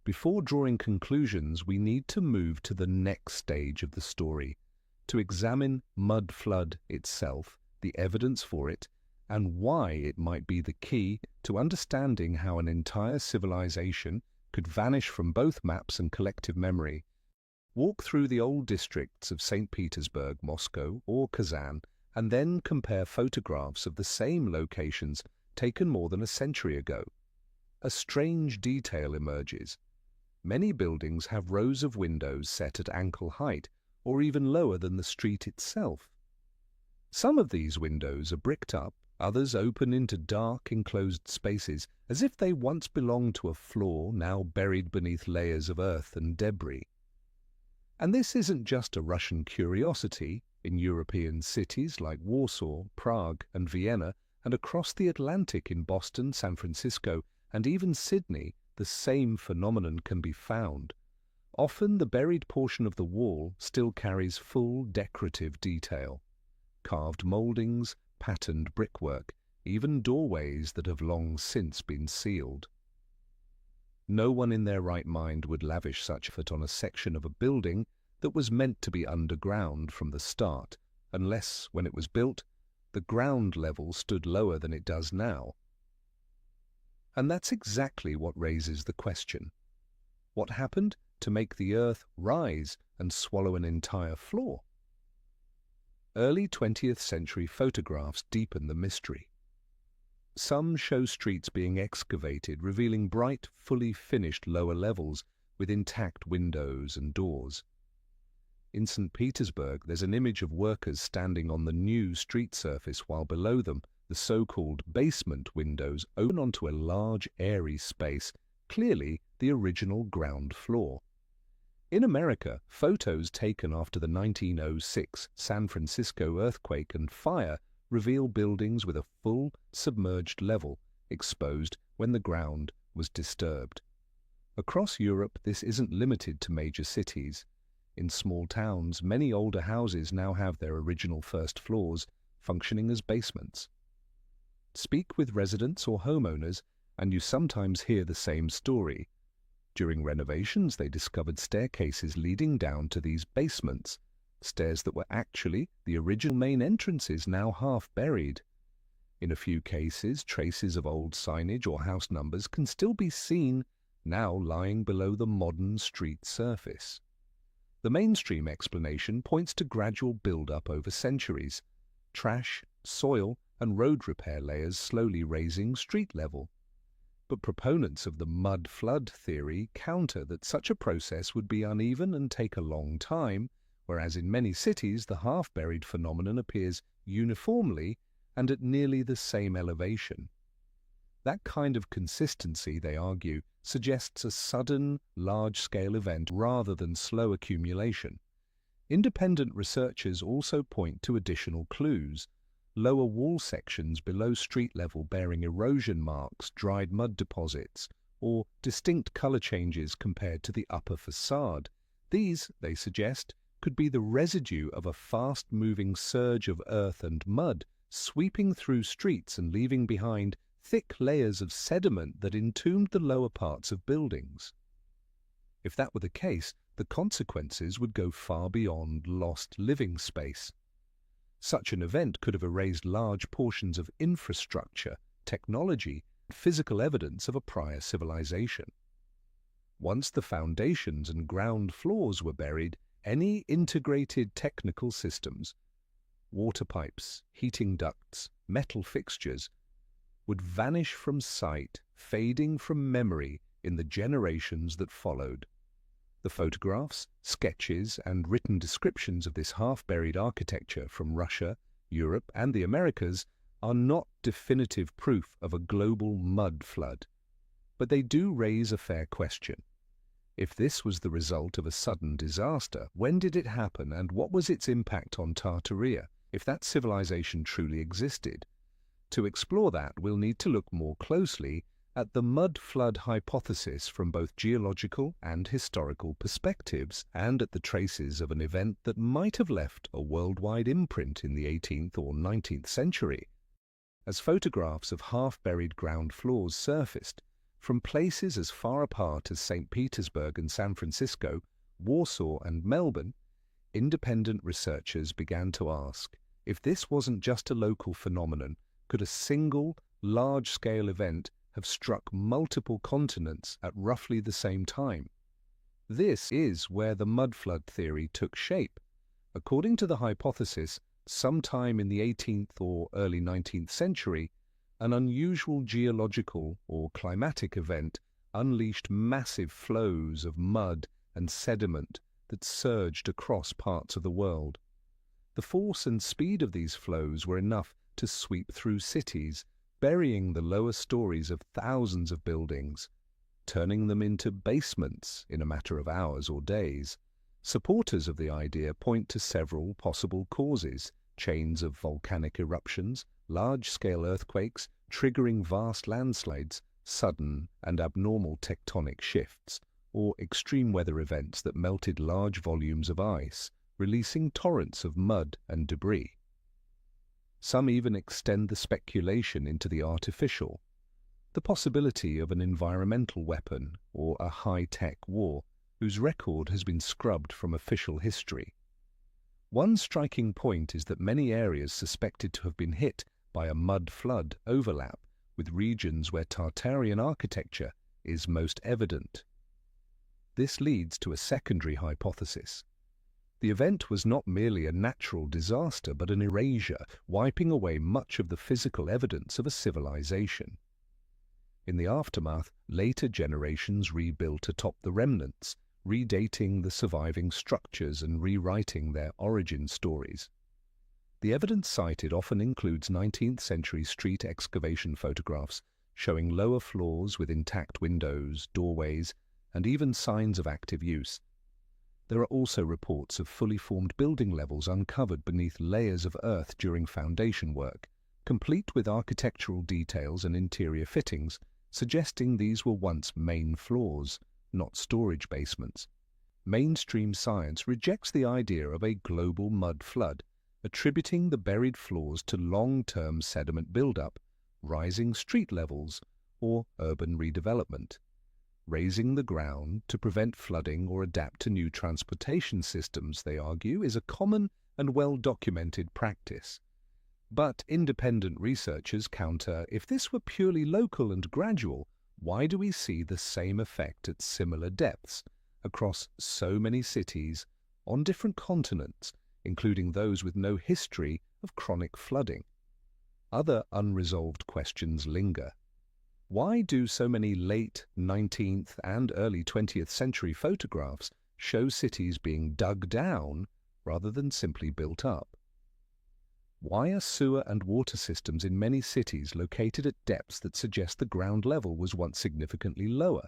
Speaker 1: Before drawing conclusions, we need to move to the next stage of the story, to examine mud flood itself, the evidence for it, and why it might be the key to understanding how an entire civilization could vanish from both maps and collective memory. Walk through the old districts of St. Petersburg, Moscow, or Kazan, and then compare photographs of the same locations taken more than a century ago. A strange detail emerges. Many buildings have rows of windows set at ankle height, or even lower than the street itself. Some of these windows are bricked up, others open into dark, enclosed spaces, as if they once belonged to a floor now buried beneath layers of earth and debris. And this isn't just a Russian curiosity. In European cities like Warsaw, Prague, and Vienna, and across the Atlantic in Boston, San Francisco, and even Sydney, the same phenomenon can be found. Often the buried portion of the wall still carries full decorative detail. Carved mouldings, patterned brickwork, even doorways that have long since been sealed. No one in their right mind would lavish such effort on a section of a building that was meant to be underground from the start, unless, when it was built, the ground level stood lower than it does now. And that's exactly what raises the question. What happened to make the Earth rise and swallow an entire floor? Early 20th century photographs deepen the mystery. Some show streets being excavated, revealing bright, fully finished lower levels with intact windows and doors. In St. Petersburg, there's an image of workers standing on the new street surface while below them, the so-called basement windows open onto a large, airy space, clearly the original ground floor. In America, photos taken after the 1906 San Francisco earthquake and fire reveal buildings with a full, submerged level, exposed when the ground was disturbed. Across Europe, this isn't limited to major cities. In small towns, many older houses now have their original first floors functioning as basements. Speak with residents or homeowners, and you sometimes hear the same story. During renovations, they discovered staircases leading down to these basements, stairs that were actually the original main entrances, now half buried. In a few cases, traces of old signage or house numbers can still be seen, now lying below the modern street surface. The mainstream explanation points to gradual build-up over centuries, trash, soil, and road repair layers slowly raising street level. But proponents of the mud flood theory counter that such a process would be uneven and take a long time, whereas in many cities the half-buried phenomenon appears uniformly and at nearly the same elevation. That kind of consistency, they argue, suggests a sudden, large-scale event rather than slow accumulation. Independent researchers also point to additional clues: lower wall sections below street level bearing erosion marks, dried mud deposits, or distinct color changes compared to the upper facade. These, they suggest, could be the residue of a fast-moving surge of earth and mud sweeping through streets and leaving behind thick layers of sediment that entombed the lower parts of buildings. If that were the case, the consequences would go far beyond lost living space. Such an event could have erased large portions of infrastructure, technology, and physical evidence of a prior civilization. Once the foundations and ground floors were buried, any integrated technical systems, water pipes, heating ducts, metal fixtures, would vanish from sight, fading from memory in the generations that followed. The photographs, sketches, and written descriptions of this half-buried architecture from Russia, Europe, and the Americas are not definitive proof of a global mud flood, but they do raise a fair question. If this was the result of a sudden disaster, when did it happen and what was its impact on Tartaria, if that civilization truly existed? To explore that, we'll need to look more closely at the mud flood hypothesis from both geological and historical perspectives, and at the traces of an event that might have left a worldwide imprint in the 18th or 19th century. As photographs of half-buried ground floors surfaced, from places as far apart as St. Petersburg and San Francisco, Warsaw and Melbourne, independent researchers began to ask, if this wasn't just a local phenomenon, could a single, large-scale event have struck multiple continents at roughly the same time? This is where the mud flood theory took shape. According to the hypothesis, sometime in the 18th or early 19th century, an unusual geological or climatic event unleashed massive flows of mud and sediment that surged across parts of the world. The force and speed of these flows were enough to sweep through cities, burying the lower stories of thousands of buildings, turning them into basements in a matter of hours or days. Supporters of the idea point to several possible causes: chains of volcanic eruptions, large-scale earthquakes triggering vast landslides, sudden and abnormal tectonic shifts, or extreme weather events that melted large volumes of ice, releasing torrents of mud and debris. Some even extend the speculation into the artificial, the possibility of an environmental weapon or a high-tech war whose record has been scrubbed from official history. One striking point is that many areas suspected to have been hit by a mud flood overlap with regions where Tartarian architecture is most evident. This leads to a secondary hypothesis. The event was not merely a natural disaster, but an erasure, wiping away much of the physical evidence of a civilization. In the aftermath, later generations rebuilt atop the remnants, redating the surviving structures and rewriting their origin stories. The evidence cited often includes 19th-century street excavation photographs showing lower floors with intact windows, doorways, and even signs of active use. There are also reports of fully formed building levels uncovered beneath layers of earth during foundation work, complete with architectural details and interior fittings, suggesting these were once main floors, not storage basements. Mainstream science rejects the idea of a global mud flood, attributing the buried floors to long-term sediment buildup, rising street levels, or urban redevelopment. Raising the ground to prevent flooding or adapt to new transportation systems, they argue, is a common and well-documented practice. But independent researchers counter, if this were purely local and gradual, why do we see the same effect at similar depths across so many cities on different continents, including those with no history of chronic flooding? Other unresolved questions linger. Why do so many late 19th and early 20th century photographs show cities being dug down rather than simply built up? Why are sewer and water systems in many cities located at depths that suggest the ground level was once significantly lower?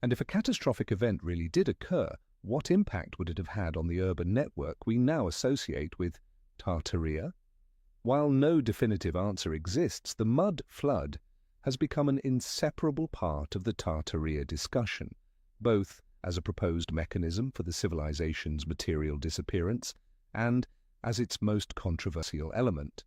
Speaker 1: And if a catastrophic event really did occur, what impact would it have had on the urban network we now associate with Tartaria? While no definitive answer exists, the mud flood has become an inseparable part of the Tartaria discussion, both as a proposed mechanism for the civilization's material disappearance and as its most controversial element.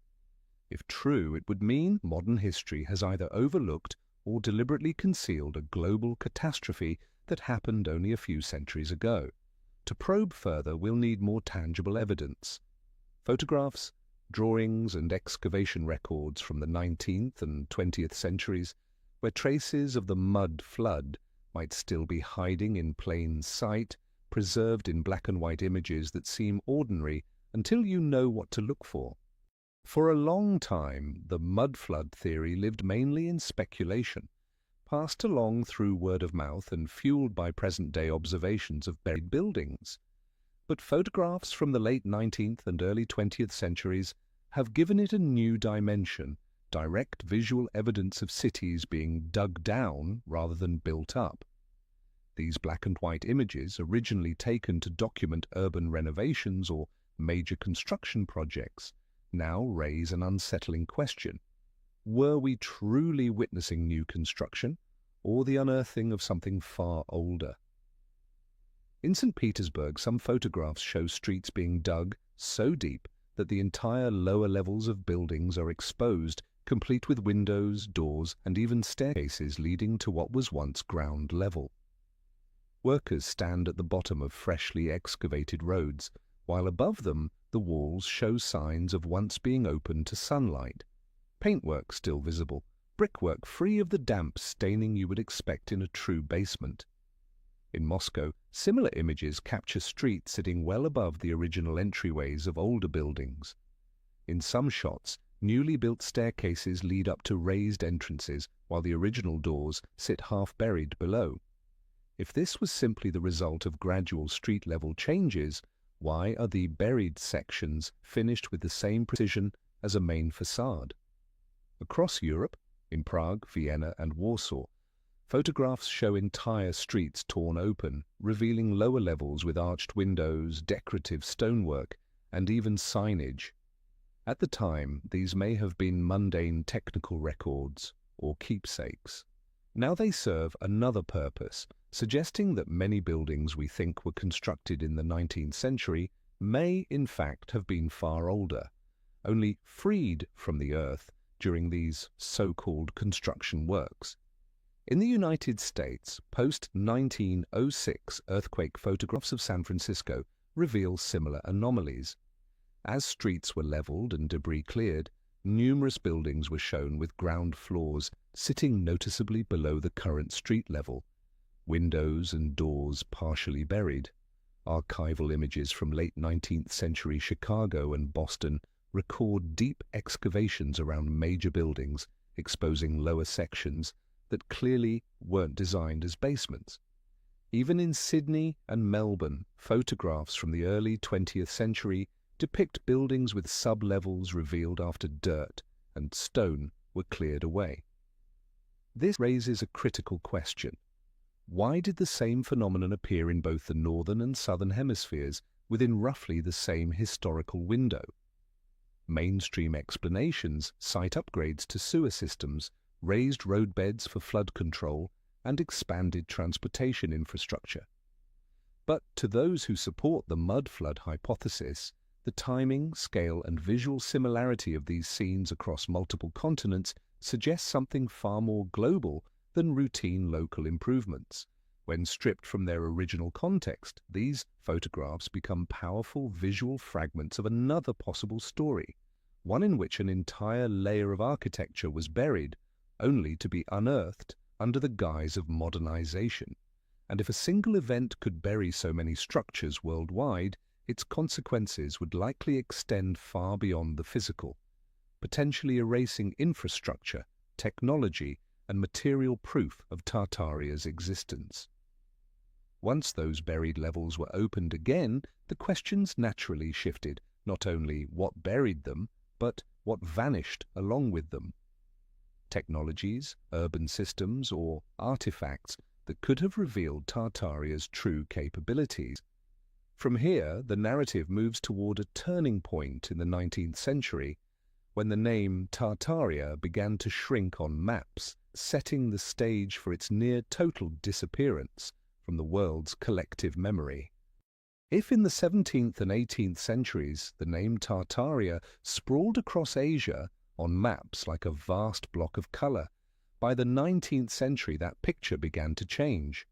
Speaker 1: If true, it would mean modern history has either overlooked or deliberately concealed a global catastrophe that happened only a few centuries ago. To probe further, we'll need more tangible evidence. Photographs, drawings and excavation records from the 19th and 20th centuries, where traces of the mud flood might still be hiding in plain sight, preserved in black and white images that seem ordinary until you know what to look for. For a long time, the mud flood theory lived mainly in speculation, passed along through word of mouth and fueled by present-day observations of buried buildings. But photographs from the late 19th and early 20th centuries have given it a new dimension, direct visual evidence of cities being dug down rather than built up. These black and white images, originally taken to document urban renovations or major construction projects, now raise an unsettling question. Were we truly witnessing new construction, or the unearthing of something far older? In St. Petersburg, some photographs show streets being dug so deep that the entire lower levels of buildings are exposed, complete with windows, doors, and even staircases leading to what was once ground level. Workers stand at the bottom of freshly excavated roads, while above them the walls show signs of once being open to sunlight. Paintwork still visible, brickwork free of the damp staining you would expect in a true basement. In Moscow, similar images capture streets sitting well above the original entryways of older buildings. In some shots, newly built staircases lead up to raised entrances, while the original doors sit half buried below. If this was simply the result of gradual street-level changes, why are the buried sections finished with the same precision as a main facade? Across Europe, in Prague, Vienna, and Warsaw, photographs show entire streets torn open, revealing lower levels with arched windows, decorative stonework, and even signage. At the time, these may have been mundane technical records or keepsakes. Now they serve another purpose, suggesting that many buildings we think were constructed in the 19th century may, in fact, have been far older, only freed from the earth during these so-called construction works. In the United States, post-1906 earthquake photographs of San Francisco reveal similar anomalies. As streets were leveled and debris cleared, numerous buildings were shown with ground floors sitting noticeably below the current street level, windows and doors partially buried. Archival images from late 19th century Chicago and Boston record deep excavations around major buildings, exposing lower sections that clearly weren't designed as basements. Even in Sydney and Melbourne, photographs from the early 20th century depict buildings with sub-levels revealed after dirt and stone were cleared away. This raises a critical question. Why did the same phenomenon appear in both the northern and southern hemispheres within roughly the same historical window? Mainstream explanations cite upgrades to sewer systems, raised roadbeds for flood control, and expanded transportation infrastructure. But to those who support the mud flood hypothesis, the timing, scale, and visual similarity of these scenes across multiple continents suggests something far more global than routine local improvements. When stripped from their original context, these photographs become powerful visual fragments of another possible story, one in which an entire layer of architecture was buried, only to be unearthed under the guise of modernization. And if a single event could bury so many structures worldwide, its consequences would likely extend far beyond the physical, potentially erasing infrastructure, technology, and material proof of Tartaria's existence. Once those buried levels were opened again, the questions naturally shifted, not only what buried them, but what vanished along with them. Technologies, urban systems, or artifacts that could have revealed Tartaria's true capabilities. From here, the narrative moves toward a turning point in the 19th century, when the name Tartaria began to shrink on maps, setting the stage for its near-total disappearance from the world's collective memory. If in the 17th and 18th centuries the name Tartaria sprawled across Asia on maps like a vast block of color, by the 19th century that picture began to change.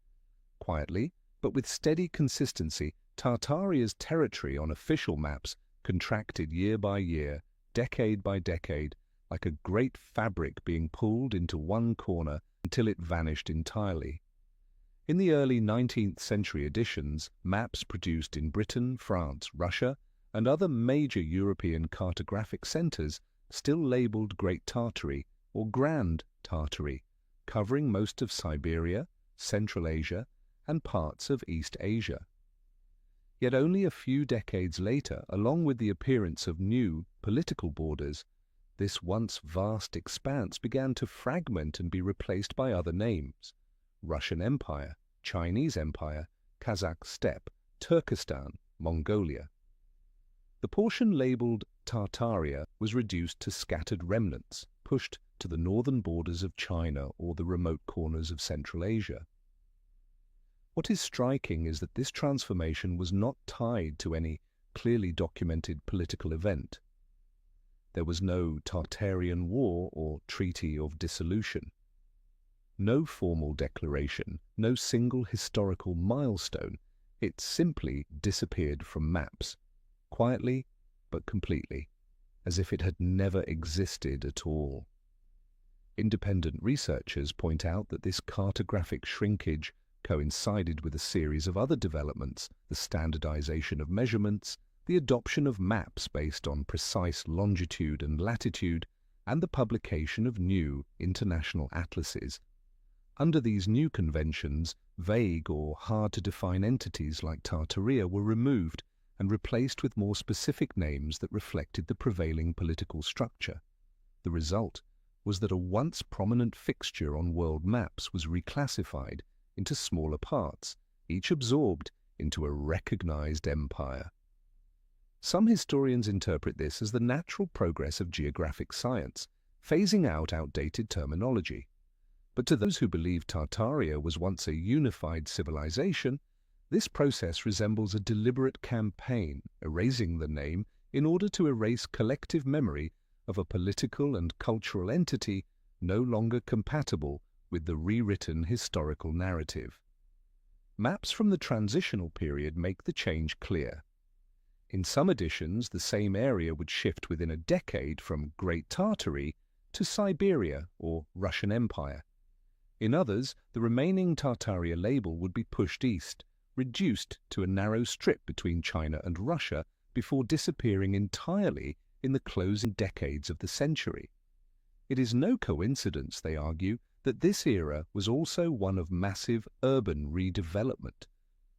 Speaker 1: Quietly, but with steady consistency, Tartaria's territory on official maps contracted year by year, decade by decade, like a great fabric being pulled into one corner until it vanished entirely. In the early 19th century editions, maps produced in Britain, France, Russia, and other major European cartographic centers still labeled Great Tartary or Grand Tartary, covering most of Siberia, Central Asia, and parts of East Asia. Yet only a few decades later, along with the appearance of new political borders, this once vast expanse began to fragment and be replaced by other names: Russian Empire, Chinese Empire, Kazakh Steppe, Turkestan, Mongolia. The portion labeled Tartaria was reduced to scattered remnants, pushed to the northern borders of China or the remote corners of Central Asia. What is striking is that this transformation was not tied to any clearly documented political event. There was no Tartarian War or Treaty of Dissolution. No formal declaration, no single historical milestone. It simply disappeared from maps, quietly but completely, as if it had never existed at all. Independent researchers point out that this cartographic shrinkage coincided with a series of other developments: the standardization of measurements, the adoption of maps based on precise longitude and latitude, and the publication of new international atlases. Under these new conventions, vague or hard-to-define entities like Tartaria were removed and replaced with more specific names that reflected the prevailing political structure. The result was that a once prominent fixture on world maps was reclassified into smaller parts, each absorbed into a recognized empire. Some historians interpret this as the natural progress of geographic science, phasing out outdated terminology. But to those who believe Tartaria was once a unified civilization, this process resembles a deliberate campaign, erasing the name in order to erase collective memory of a political and cultural entity no longer compatible with the rewritten historical narrative. Maps from the transitional period make the change clear. In some editions, the same area would shift within a decade from Great Tartary to Siberia or Russian Empire. In others, the remaining Tartaria label would be pushed east, reduced to a narrow strip between China and Russia before disappearing entirely in the closing decades of the century. It is no coincidence, they argue, that this era was also one of massive urban redevelopment,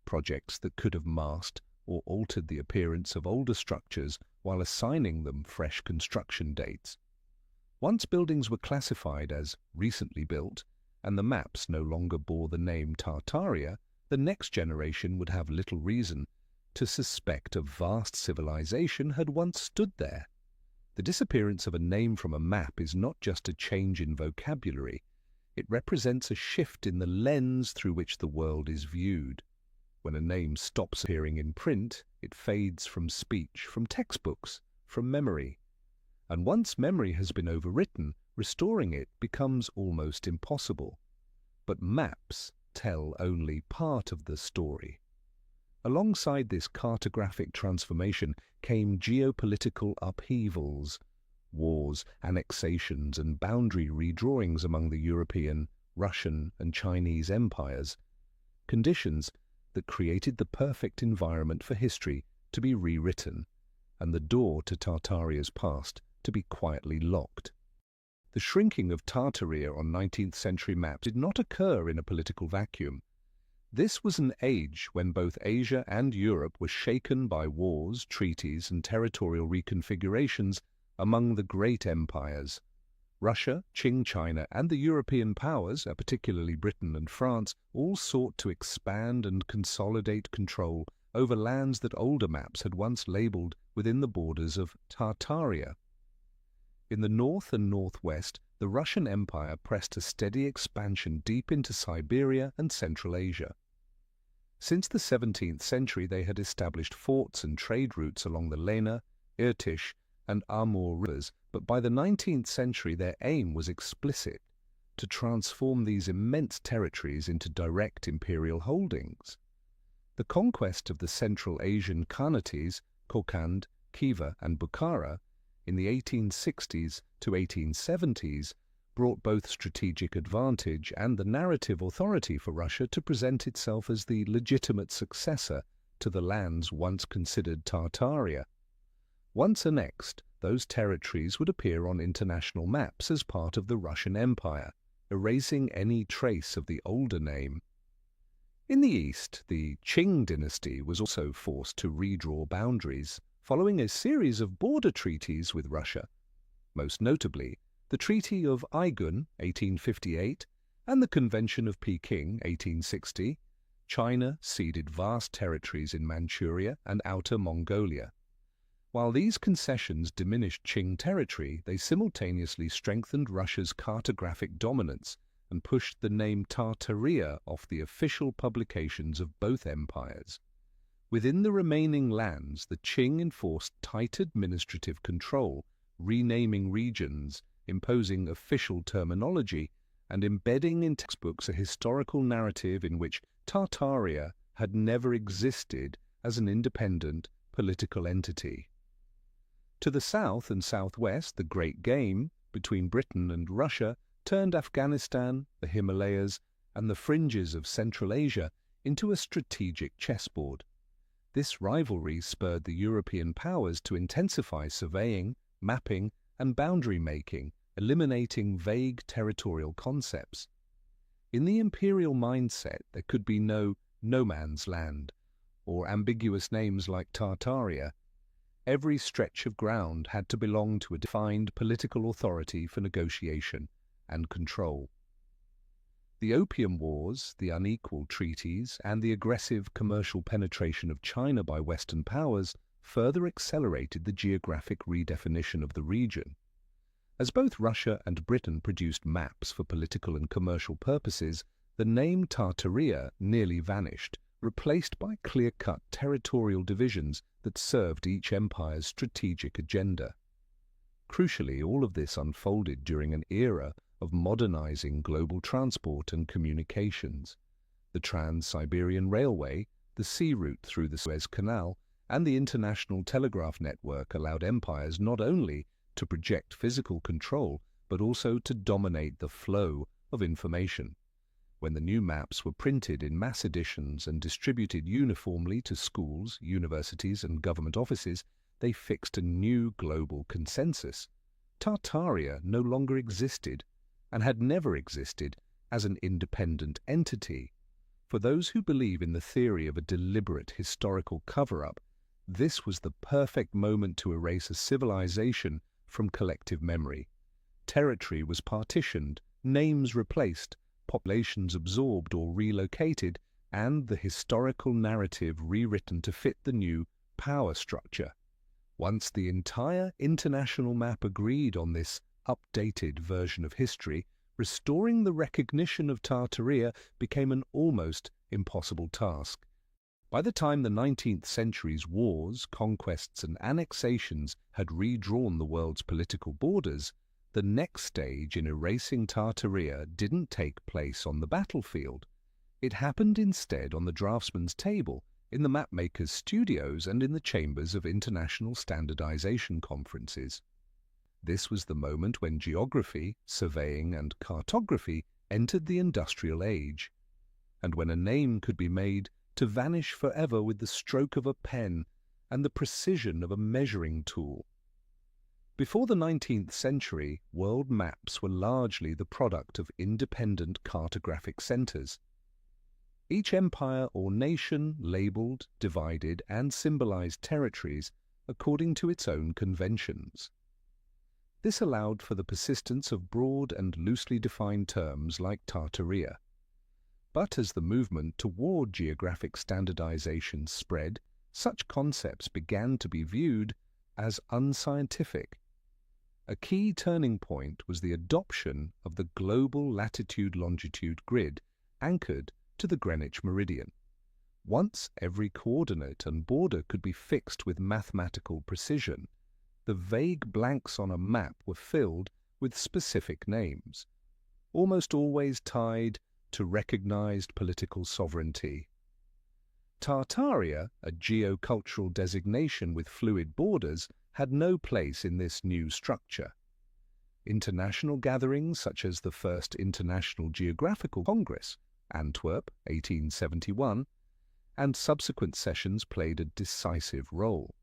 Speaker 1: projects that could have masked or altered the appearance of older structures while assigning them fresh construction dates. Once buildings were classified as recently built, and the maps no longer bore the name Tartaria, the next generation would have little reason to suspect a vast civilization had once stood there. The disappearance of a name from a map is not just a change in vocabulary, it represents a shift in the lens through which the world is viewed. When a name stops appearing in print, it fades from speech, from textbooks, from memory. And once memory has been overwritten, restoring it becomes almost impossible. But maps tell only part of the story. Alongside this cartographic transformation came geopolitical upheavals, wars, annexations, and boundary redrawings among the European, Russian, and Chinese empires, conditions that created the perfect environment for history to be rewritten and the door to Tartaria's past to be quietly locked. The shrinking of Tartaria on 19th century maps did not occur in a political vacuum. This was an age when both Asia and Europe were shaken by wars, treaties, and territorial reconfigurations among the great empires. Russia, Qing China, and the European powers, particularly Britain and France, all sought to expand and consolidate control over lands that older maps had once labelled within the borders of Tartaria. In the north and northwest, the Russian Empire pressed a steady expansion deep into Siberia and Central Asia. Since the 17th century, they had established forts and trade routes along the Lena, Irtysh, and Amur rivers, but by the 19th century their aim was explicit: to transform these immense territories into direct imperial holdings. The conquest of the Central Asian Khanates, Kokand, Khiva, and Bukhara, in the 1860s to 1870s, brought both strategic advantage and the narrative authority for Russia to present itself as the legitimate successor to the lands once considered Tartaria. Once annexed, those territories would appear on international maps as part of the Russian Empire, erasing any trace of the older name. In the east, the Qing dynasty was also forced to redraw boundaries, following a series of border treaties with Russia, most notably the Treaty of Aigun, 1858, and the Convention of Peking, 1860. China ceded vast territories in Manchuria and Outer Mongolia. While these concessions diminished Qing territory, they simultaneously strengthened Russia's cartographic dominance and pushed the name Tartaria off the official publications of both empires. Within the remaining lands, the Qing enforced tight administrative control, renaming regions, imposing official terminology, and embedding in textbooks a historical narrative in which Tartaria had never existed as an independent political entity. To the south and southwest, the Great Game between Britain and Russia turned Afghanistan, the Himalayas, and the fringes of Central Asia into a strategic chessboard. This rivalry spurred the European powers to intensify surveying, mapping, and boundary making, eliminating vague territorial concepts. In the imperial mindset, there could be no man's land, or ambiguous names like Tartaria. Every stretch of ground had to belong to a defined political authority for negotiation and control. The Opium Wars, the unequal treaties, and the aggressive commercial penetration of China by Western powers further accelerated the geographic redefinition of the region. As both Russia and Britain produced maps for political and commercial purposes, the name Tartaria nearly vanished, replaced by clear-cut territorial divisions that served each empire's strategic agenda. Crucially, all of this unfolded during an era of modernizing global transport and communications. The Trans-Siberian Railway, the sea route through the Suez Canal, and the International Telegraph Network allowed empires not only to project physical control, but also to dominate the flow of information. When the new maps were printed in mass editions and distributed uniformly to schools, universities, and government offices, they fixed a new global consensus. Tartaria no longer existed, and had never existed, as an independent entity. For those who believe in the theory of a deliberate historical cover-up, this was the perfect moment to erase a civilization from collective memory. Territory was partitioned, names replaced, populations absorbed or relocated, and the historical narrative rewritten to fit the new power structure. Once the entire international map agreed on this updated version of history, restoring the recognition of Tartaria became an almost impossible task. By the time the 19th century's wars, conquests, and annexations had redrawn the world's political borders, the next stage in erasing Tartaria didn't take place on the battlefield. It happened instead on the draftsman's table, in the mapmaker's studios, and in the chambers of international standardization conferences. This was the moment when geography, surveying, and cartography entered the industrial age, and when a name could be made to vanish forever with the stroke of a pen and the precision of a measuring tool. Before the 19th century, world maps were largely the product of independent cartographic centers. Each empire or nation labeled, divided, and symbolized territories according to its own conventions. This allowed for the persistence of broad and loosely defined terms like Tartaria. But as the movement toward geographic standardization spread, such concepts began to be viewed as unscientific. A key turning point was the adoption of the global latitude-longitude grid anchored to the Greenwich meridian. Once every coordinate and border could be fixed with mathematical precision, the vague blanks on a map were filled with specific names, almost always tied to recognized political sovereignty. Tartaria, a geocultural designation with fluid borders, had no place in this new structure. International gatherings such as the First International Geographical Congress, Antwerp, 1871, and subsequent sessions played a decisive role.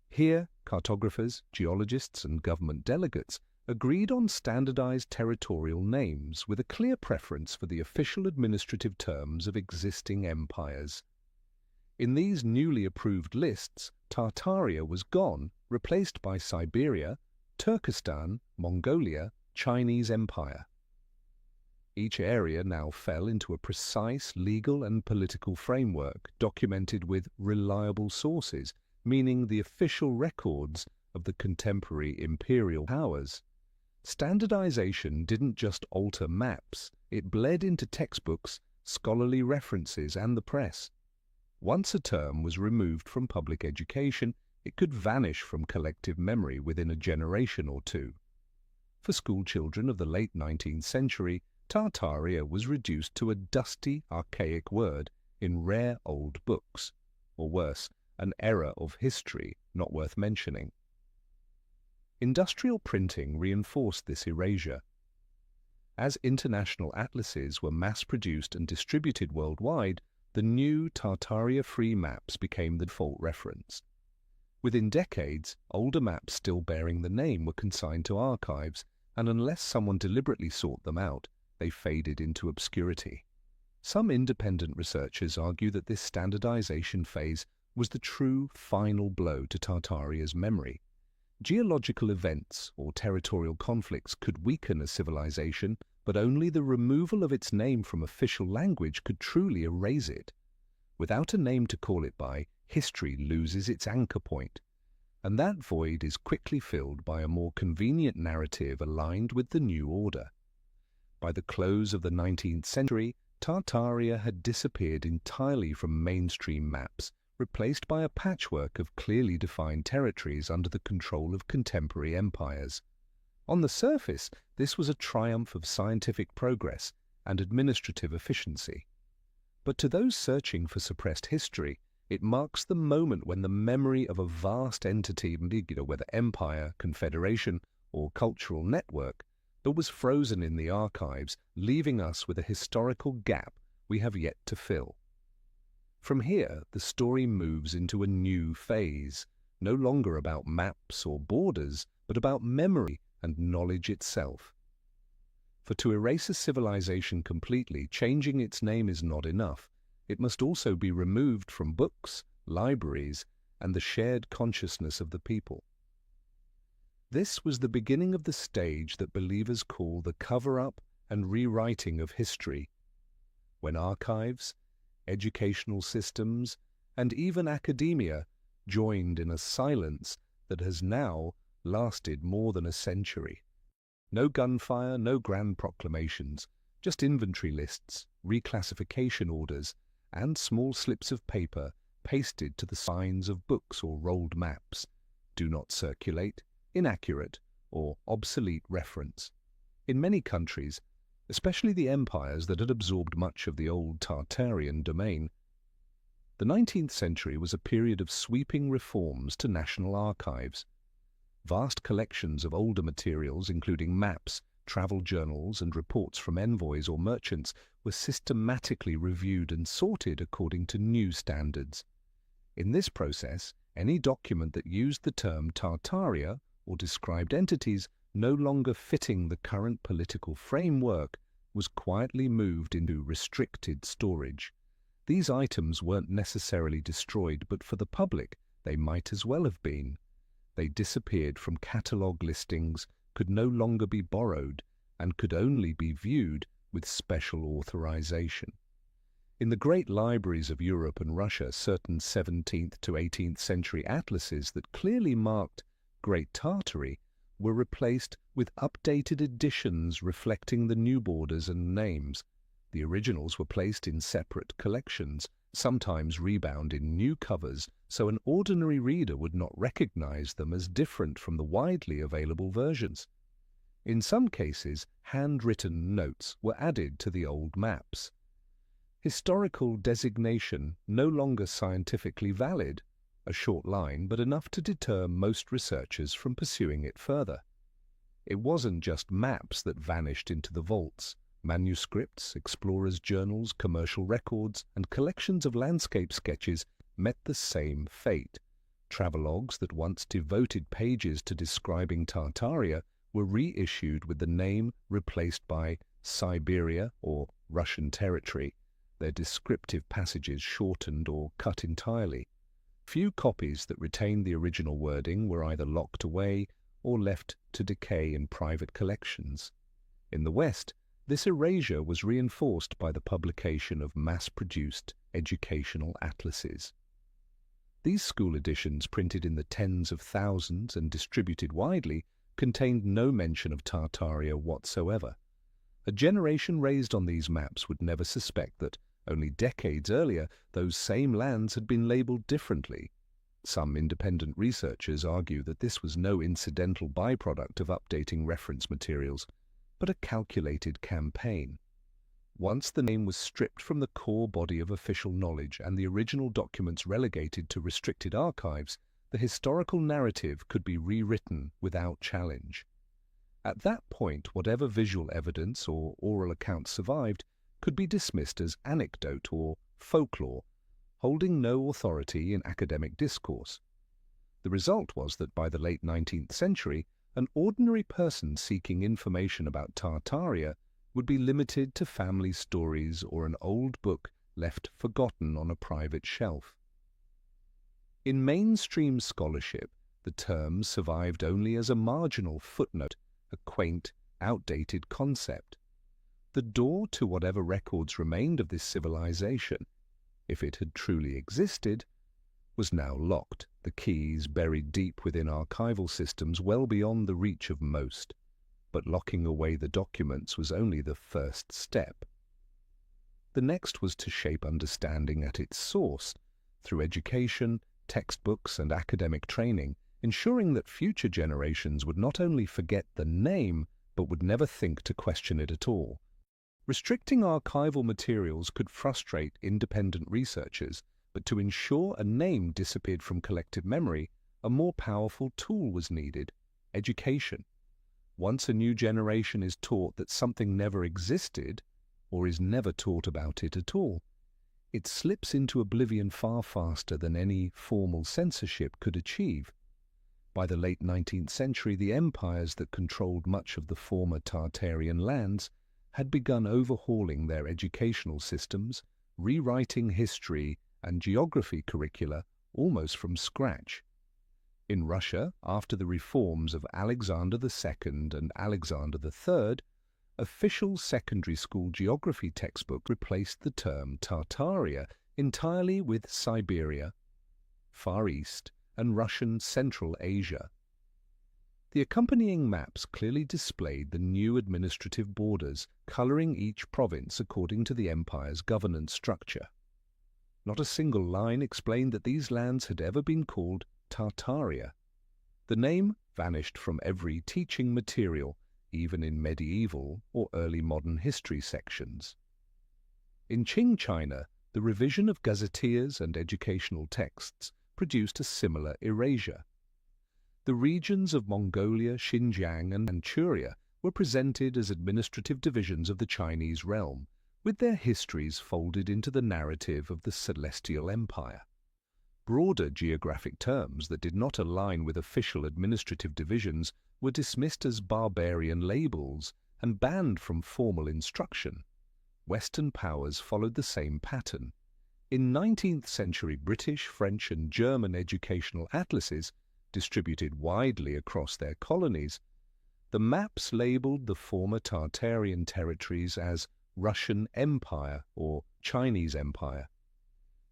Speaker 1: Here, cartographers, geologists, and government delegates agreed on standardized territorial names with a clear preference for the official administrative terms of existing empires. In these newly approved lists, Tartaria was gone, replaced by Siberia, Turkestan, Mongolia, Chinese Empire. Each area now fell into a precise legal and political framework documented with reliable sources, meaning the official records of the contemporary imperial powers. Standardization didn't just alter maps, it bled into textbooks, scholarly references, and the press. Once a term was removed from public education, it could vanish from collective memory within a generation or two. For school children of the late 19th century, Tartaria was reduced to a dusty, archaic word in rare old books, or worse, an error of history not worth mentioning. Industrial printing reinforced this erasure. As international atlases were mass-produced and distributed worldwide, the new Tartaria-free maps became the default reference. Within decades, older maps still bearing the name were consigned to archives, and unless someone deliberately sought them out, they faded into obscurity. Some independent researchers argue that this standardization phase was the true final blow to Tartaria's memory. Geological events or territorial conflicts could weaken a civilization, but only the removal of its name from official language could truly erase it. Without a name to call it by, history loses its anchor point, and that void is quickly filled by a more convenient narrative aligned with the new order. By the close of the 19th century, Tartaria had disappeared entirely from mainstream maps, replaced by a patchwork of clearly defined territories under the control of contemporary empires. On the surface, this was a triumph of scientific progress and administrative efficiency. But to those searching for suppressed history, It marks the moment when the memory of a vast entity, whether empire, confederation, or cultural network, that was frozen in the archives, leaving us with a historical gap we have yet to fill. From here, the story moves into a new phase, no longer about maps or borders, but about memory and knowledge itself. For to erase a civilization completely, changing its name is not enough. It must also be removed from books, libraries, and the shared consciousness of the people. This was the beginning of the stage that believers call the cover-up and rewriting of history, when archives, educational systems, and even academia joined in a silence that has now lasted more than a century. No gunfire, no grand proclamations, just inventory lists, reclassification orders, and small slips of paper pasted to the spines of books or rolled maps. Do not circulate, inaccurate, or obsolete reference. In many countries, especially the empires that had absorbed much of the old Tartarian domain, the 19th century was a period of sweeping reforms to national archives. Vast collections of older materials, including maps, travel journals, and reports from envoys or merchants, were systematically reviewed and sorted according to new standards. In this process, any document that used the term Tartaria or described entities no longer fitting the current political framework was quietly moved into restricted storage. These items weren't necessarily destroyed, but for the public they might as well have been. They disappeared from catalogue listings, could no longer be borrowed, and could only be viewed with special authorization. In the great libraries of Europe and Russia, certain 17th to 18th century atlases that clearly marked Great Tartary were replaced with updated editions reflecting the new borders and names. The originals were placed in separate collections, sometimes rebound in new covers, so an ordinary reader would not recognize them as different from the widely available versions. In some cases, handwritten notes were added to the old maps. Historical designation no longer scientifically valid, a short line but enough to deter most researchers from pursuing it further. It wasn't just maps that vanished into the vaults. Manuscripts, explorers' journals, commercial records, and collections of landscape sketches met the same fate. Travelogues that once devoted pages to describing Tartaria were reissued with the name replaced by Siberia or Russian territory, their descriptive passages shortened or cut entirely. Few copies that retained the original wording were either locked away or left to decay in private collections. In the West, this erasure was reinforced by the publication of mass-produced educational atlases. These school editions, printed in the tens of thousands and distributed widely, contained no mention of Tartaria whatsoever. A generation raised on these maps would never suspect that, only decades earlier, those same lands had been labelled differently. Some independent researchers argue that this was no incidental byproduct of updating reference materials, but a calculated campaign. Once the name was stripped from the core body of official knowledge and the original documents relegated to restricted archives, the historical narrative could be rewritten without challenge. At that point, whatever visual evidence or oral accounts survived could be dismissed as anecdote or folklore, holding no authority in academic discourse. The result was that by the late 19th century, an ordinary person seeking information about Tartaria would be limited to family stories or an old book left forgotten on a private shelf. In mainstream scholarship, the term survived only as a marginal footnote, a quaint, outdated concept. The door to whatever records remained of this civilization, if it had truly existed, was now locked, the keys buried deep within archival systems well beyond the reach of most. But locking away the documents was only the first step. The next was to shape understanding at its source, through education, textbooks, and academic training, ensuring that future generations would not only forget the name, but would never think to question it at all. Restricting archival materials could frustrate independent researchers, But to ensure a name disappeared from collective memory, a more powerful tool was needed: education. Once a new generation is taught that something never existed, or is never taught about it at all, it slips into oblivion far faster than any formal censorship could achieve. By the late 19th century, the empires that controlled much of the former Tartarian lands had begun overhauling their educational systems, rewriting history and geography curricula almost from scratch. In Russia, after the reforms of Alexander II and Alexander III, official secondary school geography textbook replaced the term Tartaria entirely with Siberia, Far East, and Russian Central Asia. The accompanying maps clearly displayed the new administrative borders, coloring each province according to the empire's governance structure. Not a single line explained that these lands had ever been called Tartaria. The name vanished from every teaching material, even in medieval or early modern history sections. In Qing China, the revision of gazetteers and educational texts produced a similar erasure. The regions of Mongolia, Xinjiang, and Manchuria were presented as administrative divisions of the Chinese realm, with their histories folded into the narrative of the Celestial Empire. Broader geographic terms that did not align with official administrative divisions were dismissed as barbarian labels and banned from formal instruction. Western powers followed the same pattern. In 19th century British, French, and German educational atlases, distributed widely across their colonies, the maps labeled the former Tartarian territories as Russian Empire or Chinese Empire.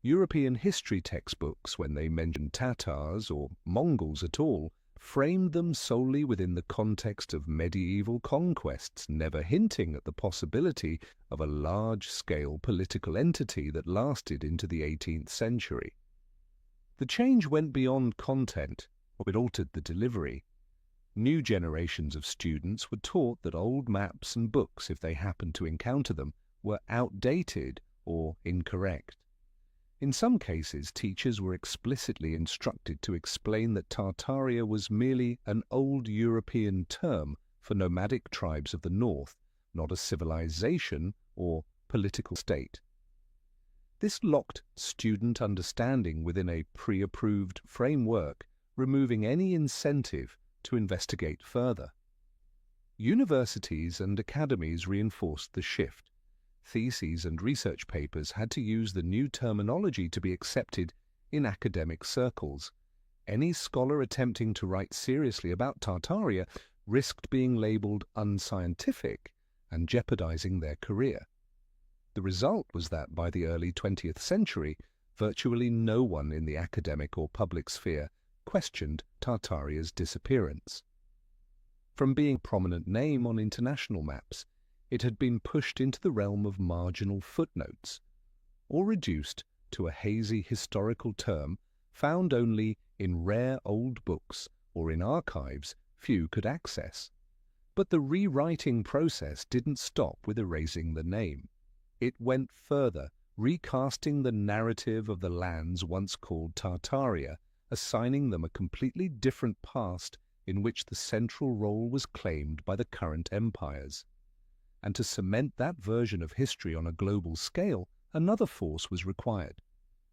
Speaker 1: European history textbooks, when they mentioned Tatars or Mongols at all, framed them solely within the context of medieval conquests, never hinting at the possibility of a large-scale political entity that lasted into the 18th century. The change went beyond content, or it altered the delivery. New generations of students were taught that old maps and books, if they happened to encounter them, were outdated or incorrect. In some cases, teachers were explicitly instructed to explain that Tartaria was merely an old European term for nomadic tribes of the north, not a civilization or political state. This locked student understanding within a pre-approved framework, removing any incentive to investigate further. Universities and academies reinforced the shift. Theses and research papers had to use the new terminology to be accepted in academic circles. Any scholar attempting to write seriously about Tartaria risked being labeled unscientific and jeopardizing their career. The result was that by the early 20th century, virtually no one in the academic or public sphere questioned Tartaria's disappearance. From being a prominent name on international maps, it had been pushed into the realm of marginal footnotes, or reduced to a hazy historical term found only in rare old books or in archives few could access. But the rewriting process didn't stop with erasing the name. It went further, recasting the narrative of the lands once called Tartaria, assigning them a completely different past in which the central role was claimed by the current empires. And to cement that version of history on a global scale, another force was required: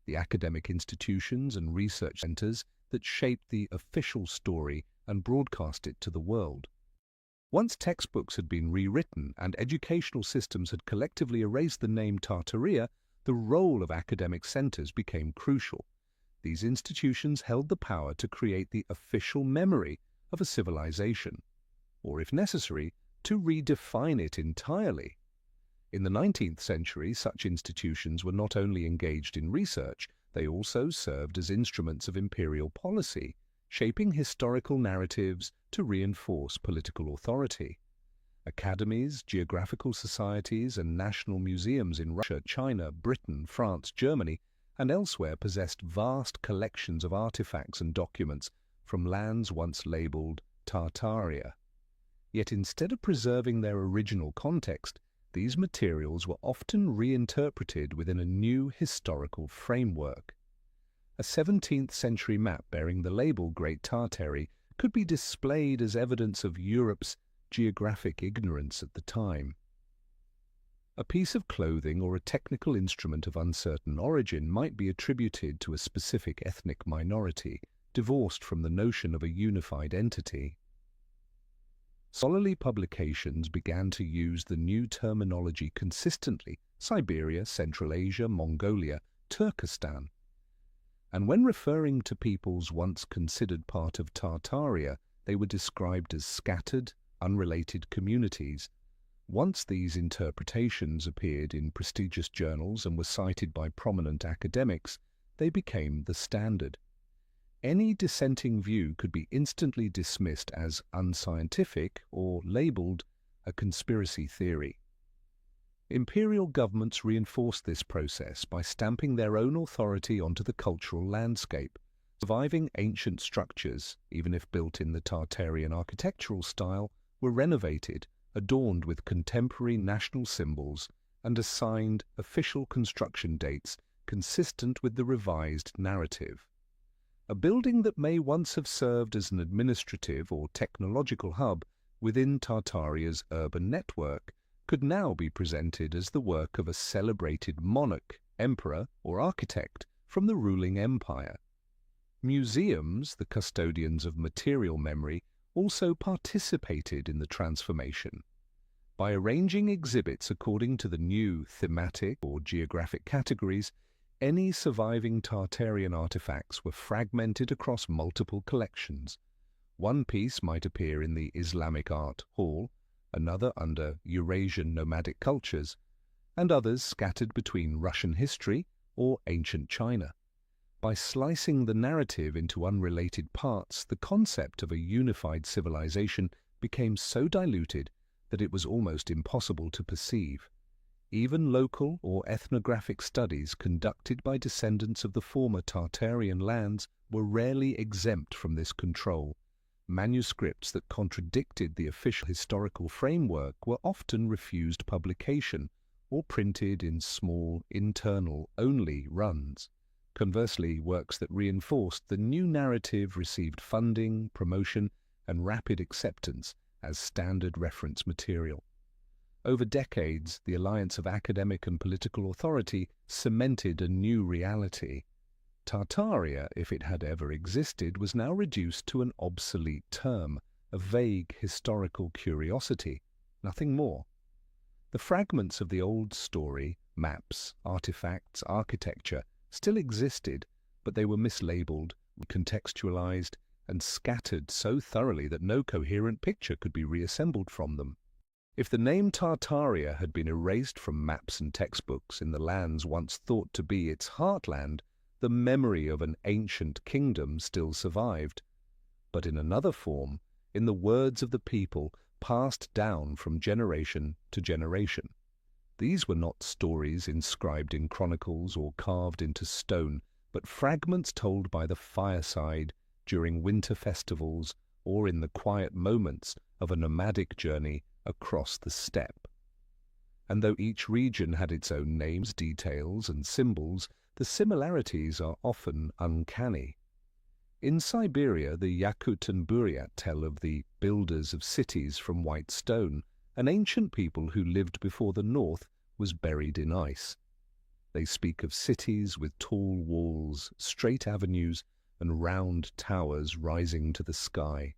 Speaker 1: the academic institutions and research centers that shaped the official story and broadcast it to the world. Once textbooks had been rewritten and educational systems had collectively erased the name Tartaria, the role of academic centers became crucial. These institutions held the power to create the official memory of a civilization, or if necessary, to redefine it entirely. In the 19th century, such institutions were not only engaged in research, they also served as instruments of imperial policy, shaping historical narratives to reinforce political authority. Academies, geographical societies, and national museums in Russia, China, Britain, France, Germany, and elsewhere possessed vast collections of artifacts and documents from lands once labeled Tartaria. Yet instead of preserving their original context, these materials were often reinterpreted within a new historical framework. A 17th century map bearing the label Great Tartary could be displayed as evidence of Europe's geographic ignorance at the time. A piece of clothing or a technical instrument of uncertain origin might be attributed to a specific ethnic minority, divorced from the notion of a unified entity. Scholarly publications began to use the new terminology consistently: Siberia, Central Asia, Mongolia, Turkestan. And when referring to peoples once considered part of Tartaria, they were described as scattered, unrelated communities. Once these interpretations appeared in prestigious journals and were cited by prominent academics, they became the standard. Any dissenting view could be instantly dismissed as unscientific or labeled a conspiracy theory. Imperial governments reinforced this process by stamping their own authority onto the cultural landscape. Surviving ancient structures, even if built in the Tartarian architectural style, were renovated, adorned with contemporary national symbols, and assigned official construction dates consistent with the revised narrative. A building that may once have served as an administrative or technological hub within Tartaria's urban network could now be presented as the work of a celebrated monarch, emperor, or architect from the ruling empire. Museums, the custodians of material memory, also participated in the transformation. By arranging exhibits according to the new thematic or geographic categories, any surviving Tartarian artifacts were fragmented across multiple collections. One piece might appear in the Islamic Art Hall, another under Eurasian nomadic cultures, and others scattered between Russian history or ancient China. By slicing the narrative into unrelated parts, the concept of a unified civilization became so diluted that it was almost impossible to perceive. Even local or ethnographic studies conducted by descendants of the former Tartarian lands were rarely exempt from this control. Manuscripts that contradicted the official historical framework were often refused publication or printed in small, internal-only runs. Conversely, works that reinforced the new narrative received funding, promotion, and rapid acceptance as standard reference material. Over decades, the alliance of academic and political authority cemented a new reality. Tartaria, if it had ever existed, was now reduced to an obsolete term, a vague historical curiosity, nothing more. The fragments of the old story, maps, artifacts, architecture, still existed, but they were mislabeled, recontextualized, and scattered so thoroughly that no coherent picture could be reassembled from them. If the name Tartaria had been erased from maps and textbooks in the lands once thought to be its heartland, the memory of an ancient kingdom still survived, but in another form, in the words of the people, passed down from generation to generation. These were not stories inscribed in chronicles or carved into stone, but fragments told by the fireside, during winter festivals, or in the quiet moments of a nomadic journey across the steppe. And though each region had its own names, details, and symbols, the similarities are often uncanny. In Siberia, the Yakut and Buryat tell of the builders of cities from white stone, an ancient people who lived before the north was buried in ice. They speak of cities with tall walls, straight avenues, and round towers rising to the sky.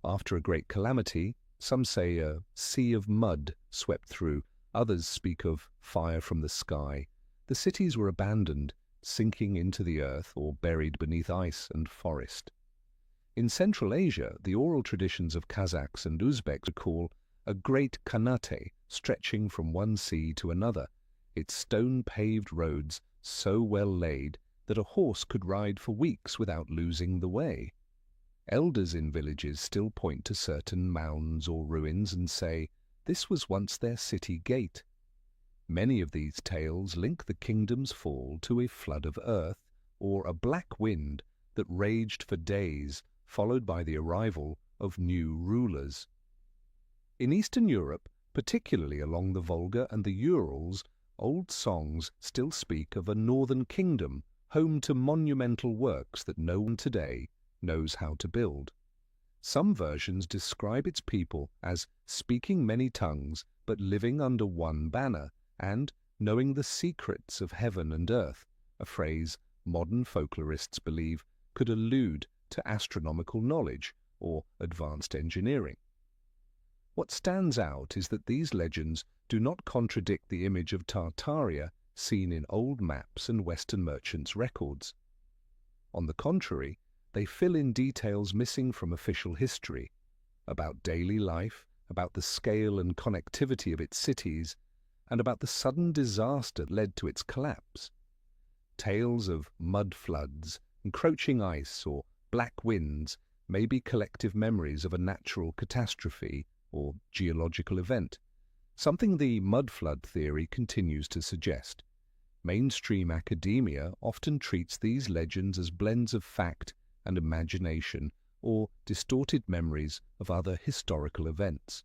Speaker 1: After a great calamity, some say a sea of mud swept through, others speak of fire from the sky. The cities were abandoned, sinking into the earth or buried beneath ice and forest. In Central Asia, the oral traditions of Kazakhs and Uzbeks recall a great Khanate stretching from one sea to another, its stone-paved roads so well laid that a horse could ride for weeks without losing the way. Elders in villages still point to certain mounds or ruins and say, this was once their city gate. Many of these tales link the kingdom's fall to a flood of earth or a black wind that raged for days, followed by the arrival of new rulers. In Eastern Europe, Particularly along the Volga and the Urals, old songs still speak of a northern kingdom home to monumental works that no one today knows how to build. Some versions describe its people as speaking many tongues but living under one banner and knowing the secrets of heaven and earth, a phrase modern folklorists believe could allude to astronomical knowledge or advanced engineering. What stands out is that these legends do not contradict the image of Tartaria seen in old maps and Western merchants' records. On the contrary, they fill in details missing from official history, about daily life, about the scale and connectivity of its cities, and about the sudden disaster that led to its collapse. Tales of mud floods, encroaching ice, or black winds may be collective memories of a natural catastrophe or geological event, something the mud flood theory continues to suggest. Mainstream academia often treats these legends as blends of fact and imagination or distorted memories of other historical events.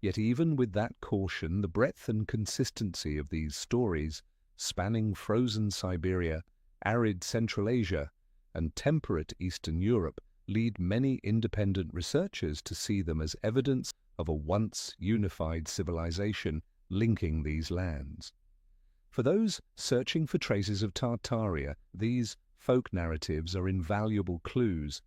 Speaker 1: Yet even with that caution, the breadth and consistency of these stories, spanning frozen Siberia, arid Central Asia, and temperate Eastern Europe, lead many independent researchers to see them as evidence of a once unified civilization linking these lands. For those searching for traces of Tartaria, these folk narratives are invaluable clues.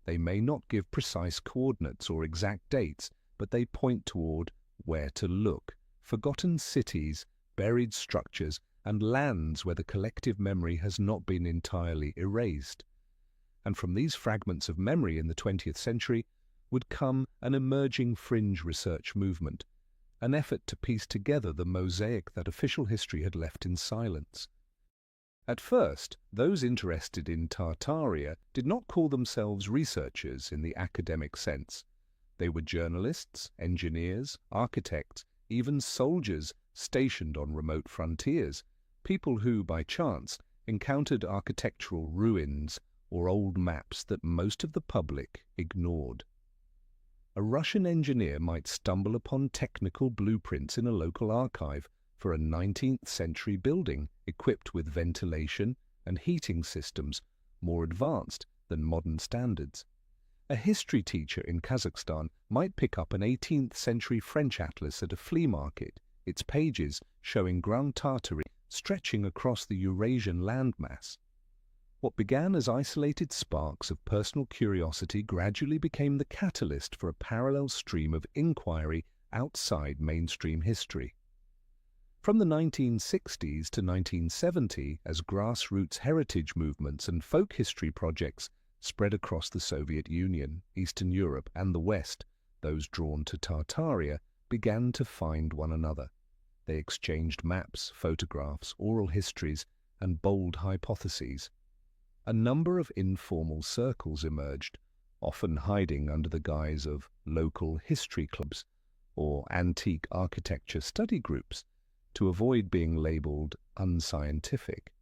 Speaker 1: They may not give precise coordinates or exact dates, but they point toward where to look: forgotten cities, buried structures, and lands where the collective memory has not been entirely erased. And from these fragments of memory in the 20th century would come an emerging fringe research movement, an effort to piece together the mosaic that official history had left in silence. At first, those interested in Tartaria did not call themselves researchers in the academic sense. They were journalists, engineers, architects, even soldiers stationed on remote frontiers, people who, by chance, encountered architectural ruins or old maps that most of the public ignored. A Russian engineer might stumble upon technical blueprints in a local archive for a 19th century building equipped with ventilation and heating systems more advanced than modern standards. A history teacher in Kazakhstan might pick up an 18th century French atlas at a flea market, its pages showing Grand Tartary stretching across the Eurasian landmass. What began as isolated sparks of personal curiosity gradually became the catalyst for a parallel stream of inquiry outside mainstream history. From the 1960s to 1970, as grassroots heritage movements and folk history projects spread across the Soviet Union, Eastern Europe, and the West, those drawn to Tartaria began to find one another. They exchanged maps, photographs, oral histories, and bold hypotheses. A number of informal circles emerged, often hiding under the guise of local history clubs or antique architecture study groups, to avoid being labeled unscientific.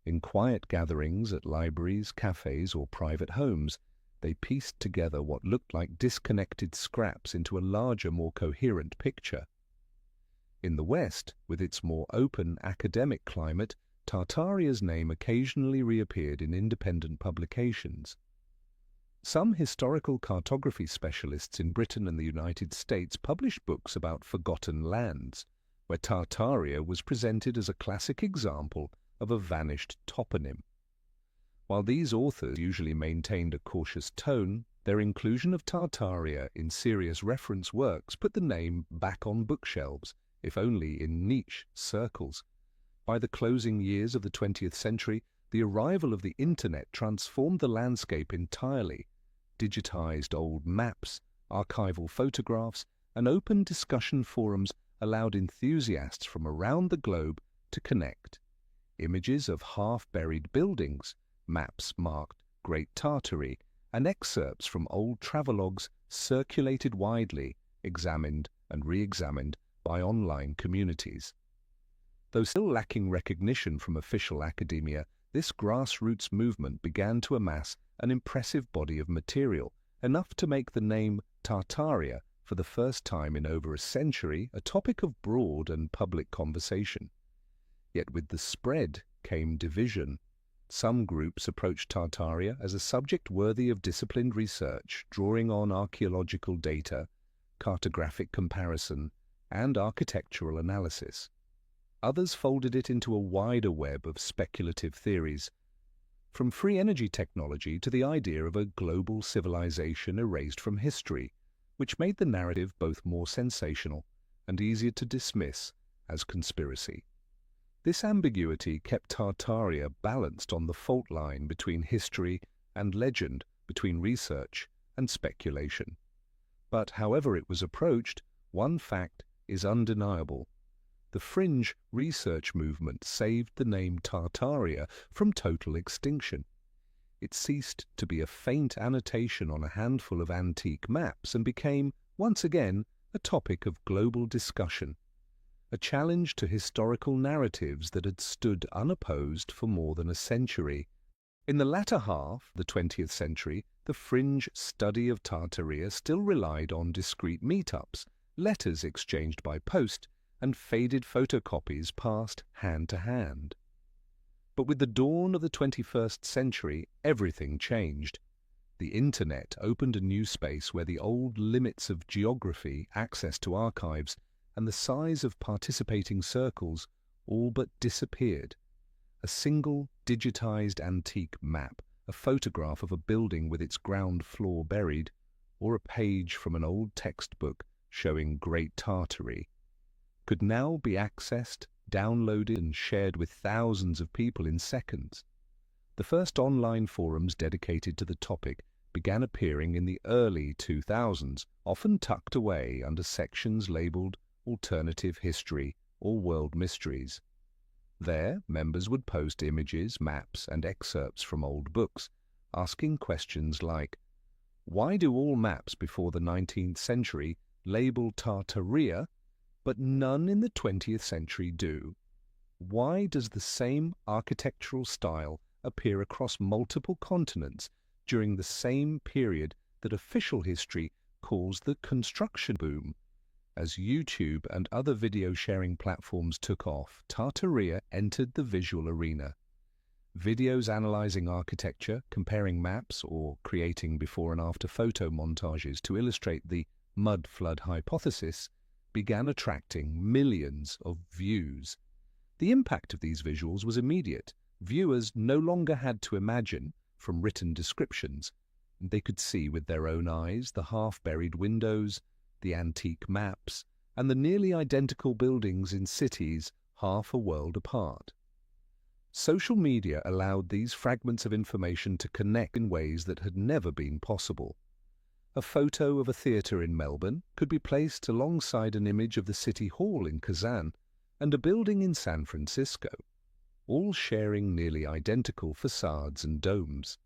Speaker 1: In quiet gatherings at libraries, cafes, or private homes, they pieced together what looked like disconnected scraps into a larger, more coherent picture. In the West, with its more open academic climate, Tartaria's name occasionally reappeared in independent publications. Some historical cartography specialists in Britain and the United States published books about forgotten lands, where Tartaria was presented as a classic example of a vanished toponym. While these authors usually maintained a cautious tone, their inclusion of Tartaria in serious reference works put the name back on bookshelves, if only in niche circles. By the closing years of the 20th century, the arrival of the Internet transformed the landscape entirely. Digitized old maps, archival photographs, and open discussion forums allowed enthusiasts from around the globe to connect. Images of half-buried buildings, maps marked Great Tartary, and excerpts from old travelogues circulated widely, examined and re-examined by online communities. Though still lacking recognition from official academia, this grassroots movement began to amass an impressive body of material, enough to make the name Tartaria for the first time in over a century, a topic of broad and public conversation. Yet with the spread came division. Some groups approached Tartaria as a subject worthy of disciplined research, drawing on archaeological data, cartographic comparison, and architectural analysis. Others folded it into a wider web of speculative theories, from free energy technology to the idea of a global civilization erased from history, which made the narrative both more sensational and easier to dismiss as conspiracy. This ambiguity kept Tartaria balanced on the fault line between history and legend, between research and speculation. But however it was approached, one fact is undeniable. The fringe research movement saved the name Tartaria from total extinction. It ceased to be a faint annotation on a handful of antique maps and became, once again, a topic of global discussion, a challenge to historical narratives that had stood unopposed for more than a century. In the latter half of the 20th century, the fringe study of Tartaria still relied on discreet meetups, letters exchanged by post, and faded photocopies passed hand to hand. But with the dawn of the 21st century, everything changed. The Internet opened a new space where the old limits of geography, access to archives, and the size of participating circles all but disappeared. A single digitized antique map, a photograph of a building with its ground floor buried, or a page from an old textbook showing Great Tartary, could now be accessed, downloaded, and shared with thousands of people in seconds. The first online forums dedicated to the topic began appearing in the early 2000s, often tucked away under sections labeled Alternative History or World Mysteries. There, members would post images, maps, and excerpts from old books, asking questions like, why do all maps before the 19th century label Tartaria, but none in the 20th century do? Why does the same architectural style appear across multiple continents during the same period that official history calls the construction boom? As YouTube and other video sharing platforms took off, Tartaria entered the visual arena. Videos analyzing architecture, comparing maps, or creating before and after photo montages to illustrate the mud flood hypothesis began attracting millions of views. The impact of these visuals was immediate. Viewers no longer had to imagine from written descriptions. They could see with their own eyes the half-buried windows, the antique maps, and the nearly identical buildings in cities half a world apart. Social media allowed these fragments of information to connect in ways that had never been possible. A photo of a theatre in Melbourne could be placed alongside an image of the City Hall in Kazan and a building in San Francisco, all sharing nearly identical facades and domes.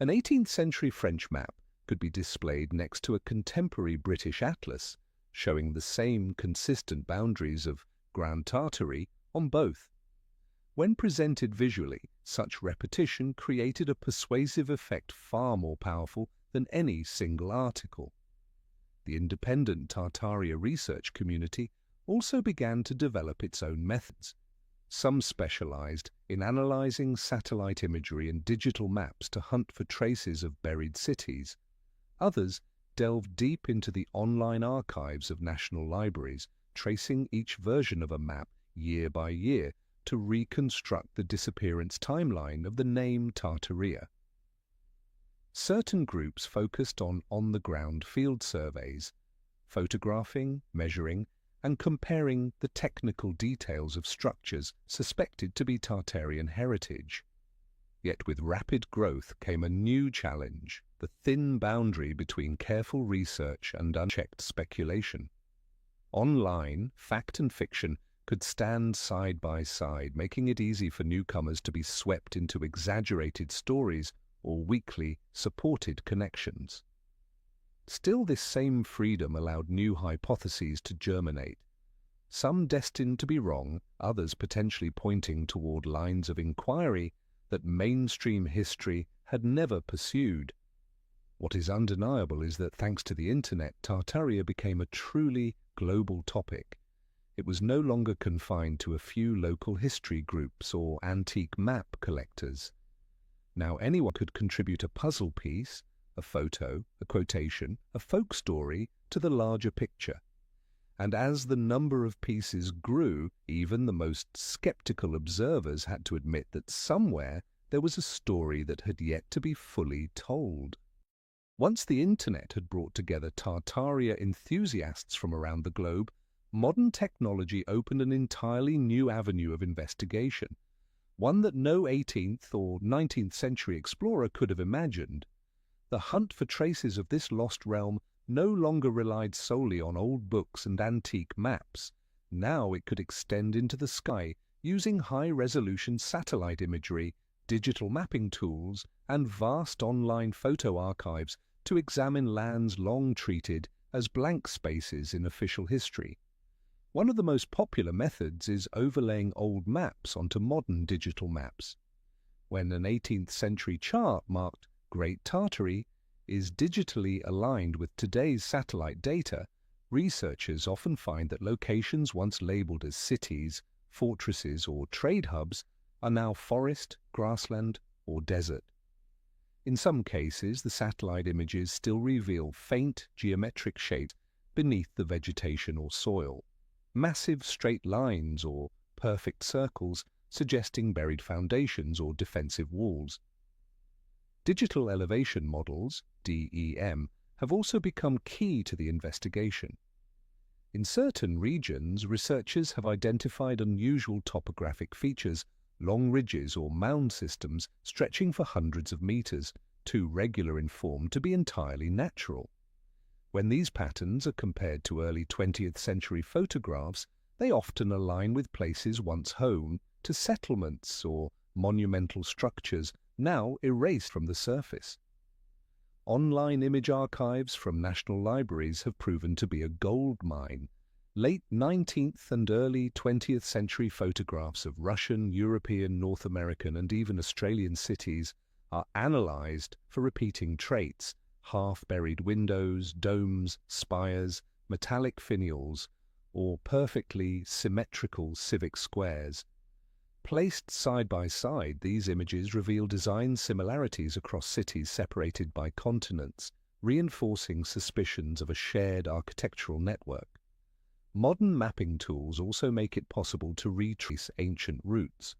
Speaker 1: An 18th century French map could be displayed next to a contemporary British atlas, showing the same consistent boundaries of Grand Tartary on both. When presented visually, such repetition created a persuasive effect far more powerful than any single article. The independent Tartaria research community also began to develop its own methods. Some specialized in analyzing satellite imagery and digital maps to hunt for traces of buried cities. Others delved deep into the online archives of national libraries, tracing each version of a map year by year to reconstruct the disappearance timeline of the name Tartaria. Certain groups focused on-the-ground field surveys, photographing, measuring, and comparing the technical details of structures suspected to be Tartarian heritage. Yet with rapid growth came a new challenge, the thin boundary between careful research and unchecked speculation. Online, fact and fiction could stand side by side, making it easy for newcomers to be swept into exaggerated stories or weakly supported connections. Still, this same freedom allowed new hypotheses to germinate, some destined to be wrong, others potentially pointing toward lines of inquiry that mainstream history had never pursued. What is undeniable is that thanks to the internet, Tartaria became a truly global topic. It was no longer confined to a few local history groups or antique map collectors. Now anyone could contribute a puzzle piece, a photo, a quotation, a folk story to the larger picture. And as the number of pieces grew, even the most skeptical observers had to admit that somewhere there was a story that had yet to be fully told. Once the internet had brought together Tartaria enthusiasts from around the globe, modern technology opened an entirely new avenue of investigation, one that no 18th or 19th century explorer could have imagined. The hunt for traces of this lost realm no longer relied solely on old books and antique maps. Now it could extend into the sky using high-resolution satellite imagery, digital mapping tools, and vast online photo archives to examine lands long treated as blank spaces in official history. One of the most popular methods is overlaying old maps onto modern digital maps. When an 18th century chart marked Great Tartary is digitally aligned with today's satellite data, researchers often find that locations once labeled as cities, fortresses, or trade hubs are now forest, grassland, or desert. In some cases, the satellite images still reveal faint geometric shapes beneath the vegetation or soil, massive straight lines or perfect circles suggesting buried foundations or defensive walls. Digital elevation models, DEM, have also become key to the investigation. In certain regions, researchers have identified unusual topographic features, long ridges or mound systems stretching for hundreds of meters, too regular in form to be entirely natural. When these patterns are compared to early 20th century photographs, they often align with places once home to settlements or monumental structures now erased from the surface. Online image archives from national libraries have proven to be a gold mine. Late 19th and early 20th century photographs of Russian, European, North American, and even Australian cities are analyzed for repeating traits: half-buried windows, domes, spires, metallic finials, or perfectly symmetrical civic squares. Placed side by side, these images reveal design similarities across cities separated by continents, reinforcing suspicions of a shared architectural network. Modern mapping tools also make it possible to retrace ancient routes.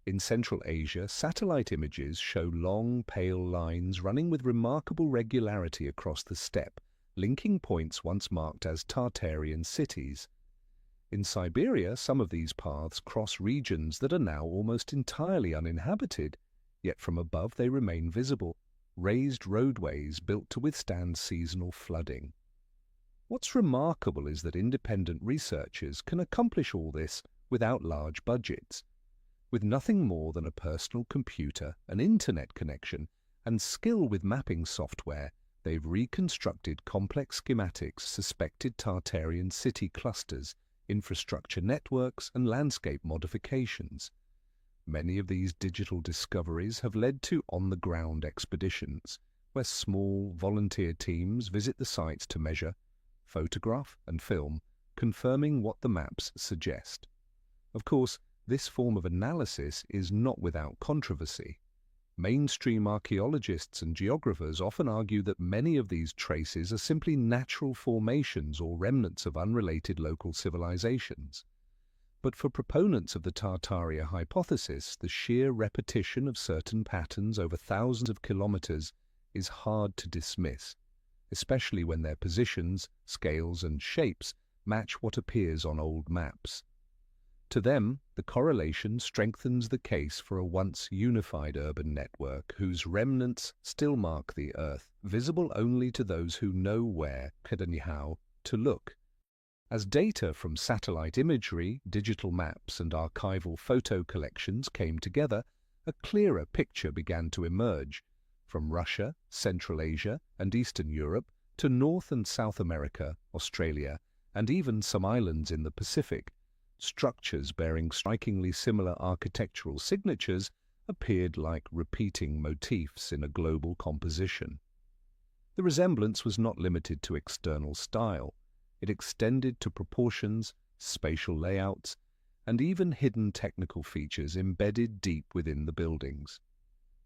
Speaker 1: In Central Asia, satellite images show long, pale lines running with remarkable regularity across the steppe, linking points once marked as Tartarian cities. In Siberia, some of these paths cross regions that are now almost entirely uninhabited, yet from above they remain visible, raised roadways built to withstand seasonal flooding. What's remarkable is that independent researchers can accomplish all this without large budgets. With nothing more than a personal computer, an internet connection, and skill with mapping software, they've reconstructed complex schematics, suspected Tartarian city clusters, infrastructure networks, and landscape modifications. Many of these digital discoveries have led to on-the-ground expeditions, where small volunteer teams visit the sites to measure, photograph, and film, confirming what the maps suggest. Of course, this form of analysis is not without controversy. Mainstream archaeologists and geographers often argue that many of these traces are simply natural formations or remnants of unrelated local civilizations. But for proponents of the Tartaria hypothesis, the sheer repetition of certain patterns over thousands of kilometers is hard to dismiss, especially when their positions, scales, and shapes match what appears on old maps. To them, the correlation strengthens the case for a once unified urban network whose remnants still mark the Earth, visible only to those who know where and how to look. As data from satellite imagery, digital maps, and archival photo collections came together, a clearer picture began to emerge. From Russia, Central Asia, and Eastern Europe to North and South America, Australia, and even some islands in the Pacific, structures bearing strikingly similar architectural signatures appeared like repeating motifs in a global composition. The resemblance was not limited to external style. It extended to proportions, spatial layouts, and even hidden technical features embedded deep within the buildings.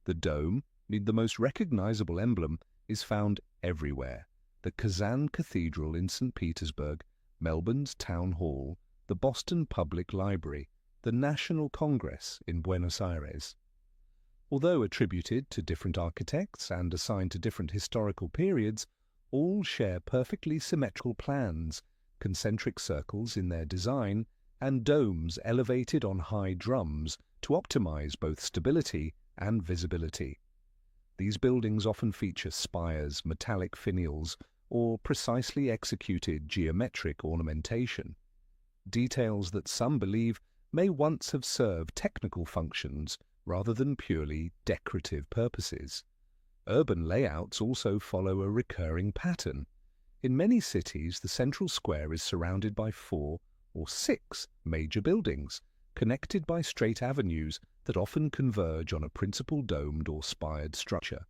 Speaker 1: The dome, the most recognizable emblem, is found everywhere. The Kazan Cathedral in St. Petersburg, Melbourne's Town Hall, the Boston Public Library, the National Congress in Buenos Aires. Although attributed to different architects and assigned to different historical periods, all share perfectly symmetrical plans, concentric circles in their design, and domes elevated on high drums to optimize both stability and visibility. These buildings often feature spires, metallic finials, or precisely executed geometric ornamentation, details that some believe may once have served technical functions rather than purely decorative purposes. Urban layouts also follow a recurring pattern. In many cities, the central square is surrounded by 4 or 6 major buildings, connected by straight avenues that often converge on a principal domed or spired structure.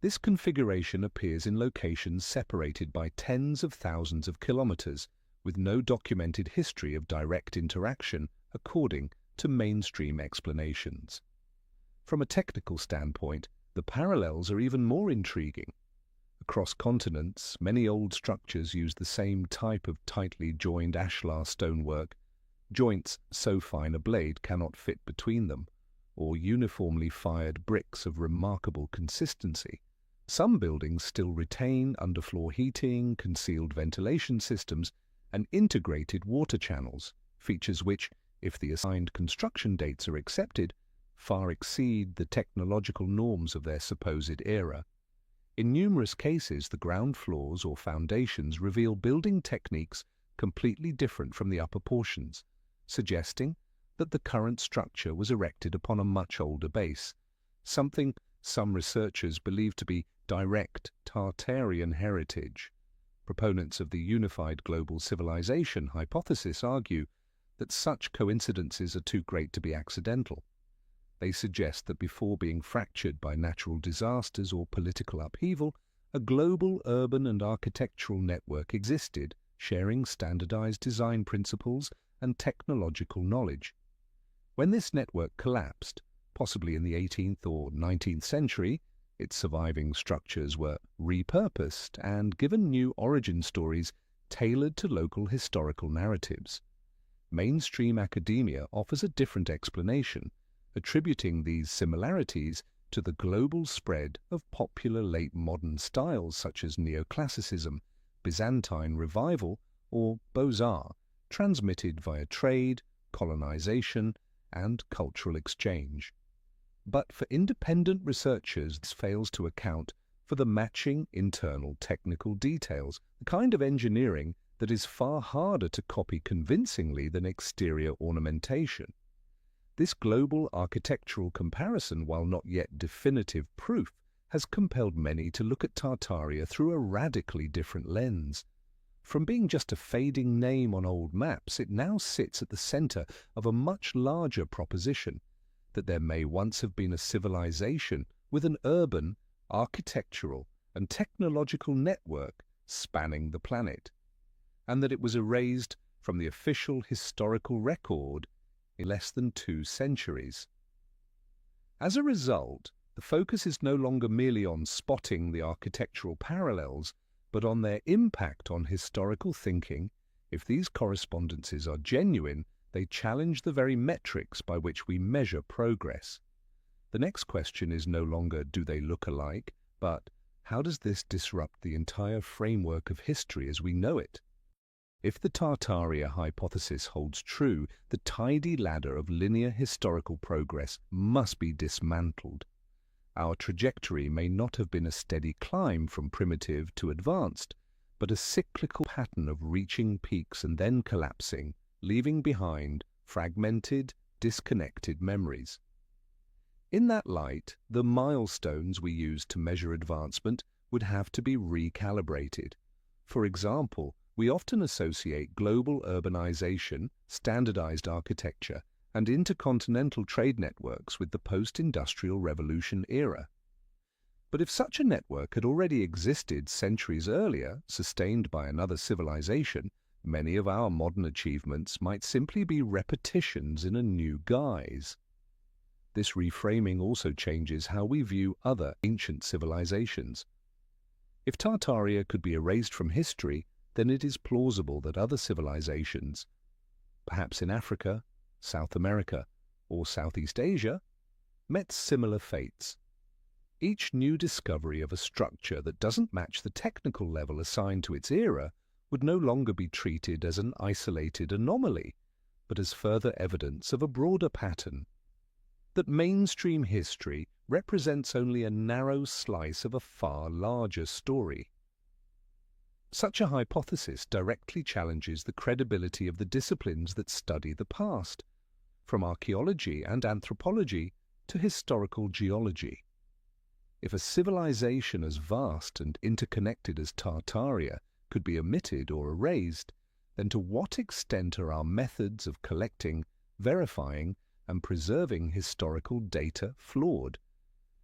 Speaker 1: This configuration appears in locations separated by tens of thousands of kilometers, with no documented history of direct interaction according to mainstream explanations. From a technical standpoint, the parallels are even more intriguing. Across continents, many old structures use the same type of tightly joined ashlar stonework, joints so fine a blade cannot fit between them, or uniformly fired bricks of remarkable consistency. Some buildings still retain underfloor heating, concealed ventilation systems, and integrated water channels, features which, if the assigned construction dates are accepted, far exceed the technological norms of their supposed era. In numerous cases, the ground floors or foundations reveal building techniques completely different from the upper portions, suggesting that the current structure was erected upon a much older base, something some researchers believe to be direct Tartarian heritage. Proponents of the unified global civilization hypothesis argue that such coincidences are too great to be accidental. They suggest that before being fractured by natural disasters or political upheaval, a global urban and architectural network existed, sharing standardized design principles and technological knowledge. When this network collapsed, possibly in the 18th or 19th century, its surviving structures were repurposed and given new origin stories tailored to local historical narratives. Mainstream academia offers a different explanation, attributing these similarities to the global spread of popular late modern styles such as neoclassicism, Byzantine revival, or Beaux-Arts, transmitted via trade, colonization, and cultural exchange. But for independent researchers, this fails to account for the matching internal technical details, the kind of engineering that is far harder to copy convincingly than exterior ornamentation. This global architectural comparison, while not yet definitive proof, has compelled many to look at Tartaria through a radically different lens. From being just a fading name on old maps, it now sits at the center of a much larger proposition, that there may once have been a civilization with an urban, architectural, and technological network spanning the planet, and that it was erased from the official historical record in less than 2 centuries. As a result, the focus is no longer merely on spotting the architectural parallels, but on their impact on historical thinking. If these correspondences are genuine, they challenge the very metrics by which we measure progress. The next question is no longer do they look alike, but how does this disrupt the entire framework of history as we know it? If the Tartaria hypothesis holds true, the tidy ladder of linear historical progress must be dismantled. Our trajectory may not have been a steady climb from primitive to advanced, but a cyclical pattern of reaching peaks and then collapsing, leaving behind fragmented, disconnected memories. In that light, the milestones we use to measure advancement would have to be recalibrated. For example, we often associate global urbanization, standardized architecture, and intercontinental trade networks with the post-industrial revolution era. But if such a network had already existed centuries earlier, sustained by another civilization, many of our modern achievements might simply be repetitions in a new guise. This reframing also changes how we view other ancient civilizations. If Tartaria could be erased from history, then it is plausible that other civilizations, perhaps in Africa, South America, or Southeast Asia, met similar fates. Each new discovery of a structure that doesn't match the technical level assigned to its era would no longer be treated as an isolated anomaly, but as further evidence of a broader pattern. That mainstream history represents only a narrow slice of a far larger story. Such a hypothesis directly challenges the credibility of the disciplines that study the past, from archaeology and anthropology to historical geology. If a civilization as vast and interconnected as Tartaria could be omitted or erased, then to what extent are our methods of collecting, verifying, and preserving historical data flawed?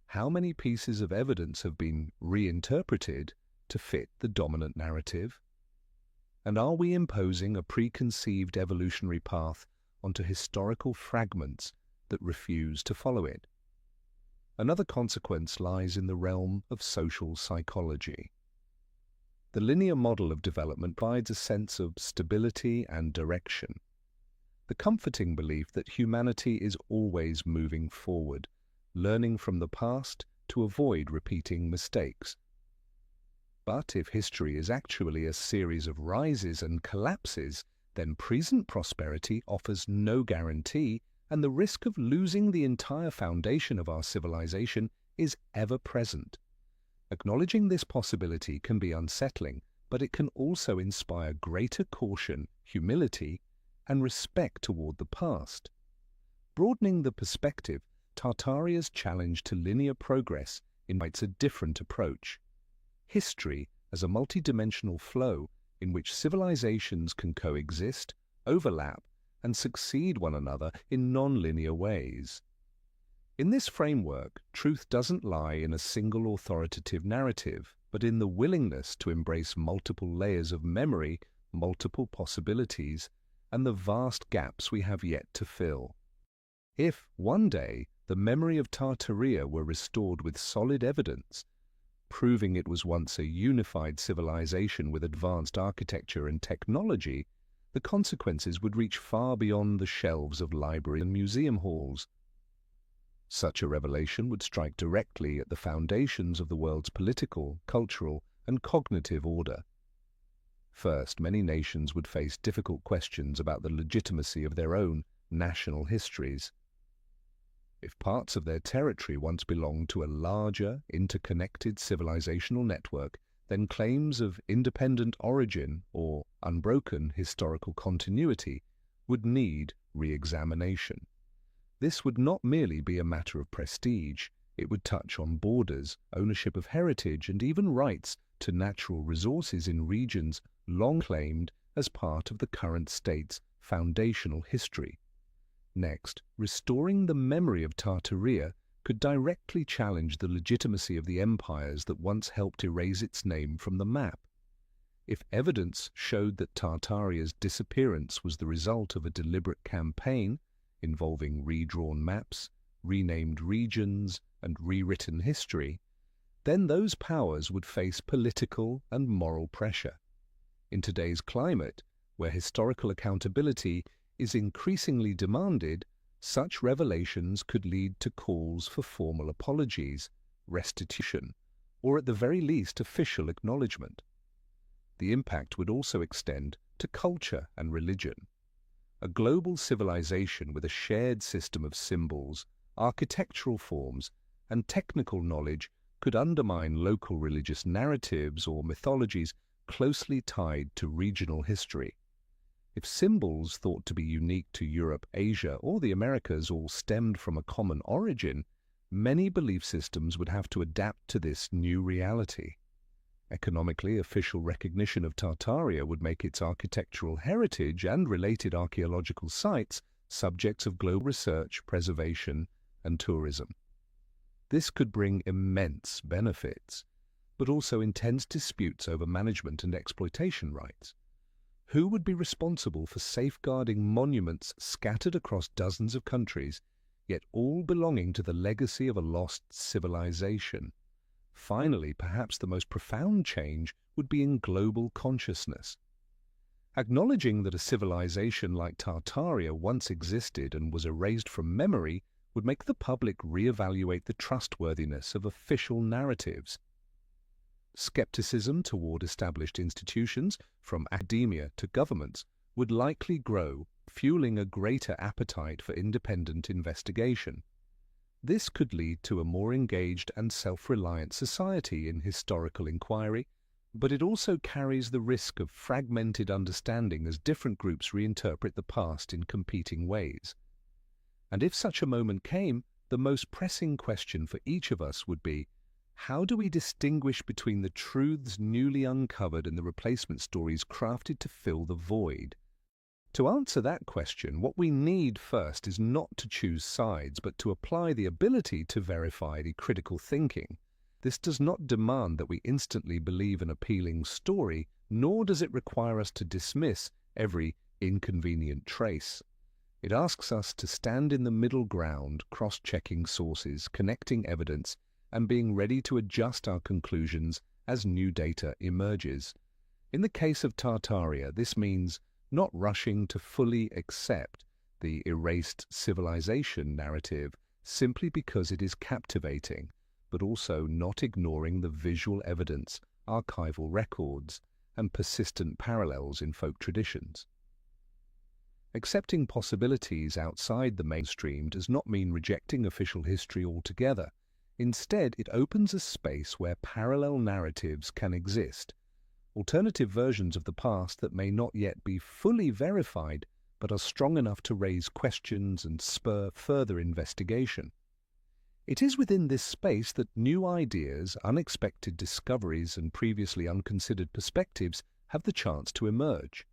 Speaker 1: How many pieces of evidence have been reinterpreted to fit the dominant narrative? And are we imposing a preconceived evolutionary path onto historical fragments that refuse to follow it? Another consequence lies in the realm of social psychology. The linear model of development provides a sense of stability and direction. The comforting belief that humanity is always moving forward, learning from the past to avoid repeating mistakes. But if history is actually a series of rises and collapses, then present prosperity offers no guarantee, and the risk of losing the entire foundation of our civilization is ever present. Acknowledging this possibility can be unsettling, but it can also inspire greater caution, humility, and respect toward the past. Broadening the perspective, Tartaria's challenge to linear progress invites a different approach. History as a multidimensional flow in which civilizations can coexist, overlap, and succeed one another in non-linear ways. In this framework, truth doesn't lie in a single authoritative narrative, but in the willingness to embrace multiple layers of memory, multiple possibilities, and the vast gaps we have yet to fill. If, one day, the memory of Tartaria were restored with solid evidence, proving it was once a unified civilization with advanced architecture and technology, the consequences would reach far beyond the shelves of library and museum halls. Such a revelation would strike directly at the foundations of the world's political, cultural, and cognitive order. First, many nations would face difficult questions about the legitimacy of their own national histories. If parts of their territory once belonged to a larger, interconnected civilizational network, then claims of independent origin or unbroken historical continuity would need re-examination. This would not merely be a matter of prestige, it would touch on borders, ownership of heritage, and even rights to natural resources in regions long claimed as part of the current state's foundational history. Next, restoring the memory of Tartaria could directly challenge the legitimacy of the empires that once helped erase its name from the map. If evidence showed that Tartaria's disappearance was the result of a deliberate campaign involving redrawn maps, renamed regions, and rewritten history, then those powers would face political and moral pressure. In today's climate, where historical accountability is increasingly demanded, such revelations could lead to calls for formal apologies, restitution, or at the very least official acknowledgement. The impact would also extend to culture and religion. A global civilization with a shared system of symbols, architectural forms, and technical knowledge could undermine local religious narratives or mythologies closely tied to regional history. If symbols thought to be unique to Europe, Asia, or the Americas all stemmed from a common origin, many belief systems would have to adapt to this new reality. Economically, official recognition of Tartaria would make its architectural heritage and related archaeological sites subjects of global research, preservation, and tourism. This could bring immense benefits, but also intense disputes over management and exploitation rights. Who would be responsible for safeguarding monuments scattered across dozens of countries, yet all belonging to the legacy of a lost civilization? Finally, perhaps the most profound change would be in global consciousness. Acknowledging that a civilization like Tartaria once existed and was erased from memory would make the public reevaluate the trustworthiness of official narratives. Skepticism toward established institutions, from academia to governments, would likely grow, fueling a greater appetite for independent investigation. This could lead to a more engaged and self-reliant society in historical inquiry, but it also carries the risk of fragmented understanding as different groups reinterpret the past in competing ways. And if such a moment came, the most pressing question for each of us would be, how do we distinguish between the truths newly uncovered and the replacement stories crafted to fill the void? To answer that question, what we need first is not to choose sides, but to apply the ability to verify the critical thinking. This does not demand that we instantly believe an appealing story, nor does it require us to dismiss every inconvenient trace. It asks us to stand in the middle ground, cross-checking sources, connecting evidence, and being ready to adjust our conclusions as new data emerges. In the case of Tartaria, this means not rushing to fully accept the erased civilization narrative simply because it is captivating, but also not ignoring the visual evidence, archival records, and persistent parallels in folk traditions. Accepting possibilities outside the mainstream does not mean rejecting official history altogether. Instead, it opens a space where parallel narratives can exist, alternative versions of the past that may not yet be fully verified, but are strong enough to raise questions and spur further investigation. It is within this space that new ideas, unexpected discoveries, and previously unconsidered perspectives have the chance to emerge.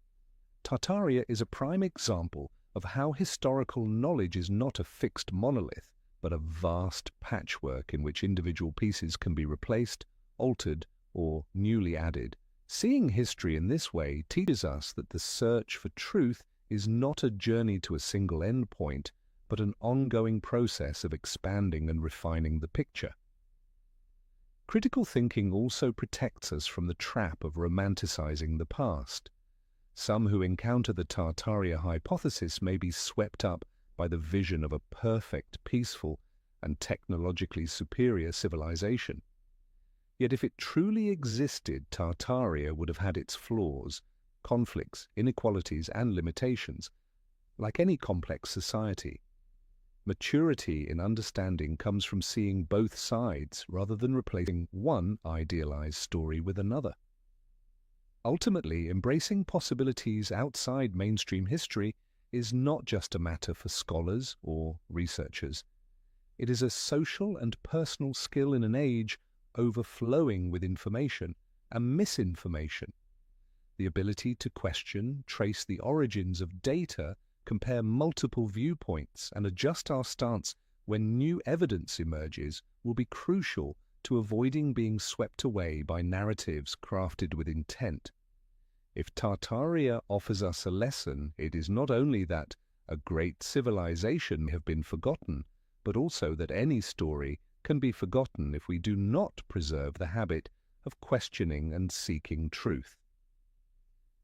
Speaker 1: Tartaria is a prime example of how historical knowledge is not a fixed monolith, but a vast patchwork in which individual pieces can be replaced, altered, or newly added. Seeing history in this way teaches us that the search for truth is not a journey to a single endpoint, but an ongoing process of expanding and refining the picture. Critical thinking also protects us from the trap of romanticizing the past. Some who encounter the Tartaria hypothesis may be swept up by the vision of a perfect, peaceful, and technologically superior civilization. Yet if it truly existed, Tartaria would have had its flaws, conflicts, inequalities, and limitations, like any complex society. Maturity in understanding comes from seeing both sides rather than replacing one idealized story with another. Ultimately, embracing possibilities outside mainstream history is not just a matter for scholars or researchers. It is a social and personal skill in an age overflowing with information and misinformation. The ability to question, trace the origins of data, compare multiple viewpoints, and adjust our stance when new evidence emerges will be crucial to avoiding being swept away by narratives crafted with intent. If Tartaria offers us a lesson, it is not only that a great civilization may have been forgotten, but also that any story can be forgotten if we do not preserve the habit of questioning and seeking truth.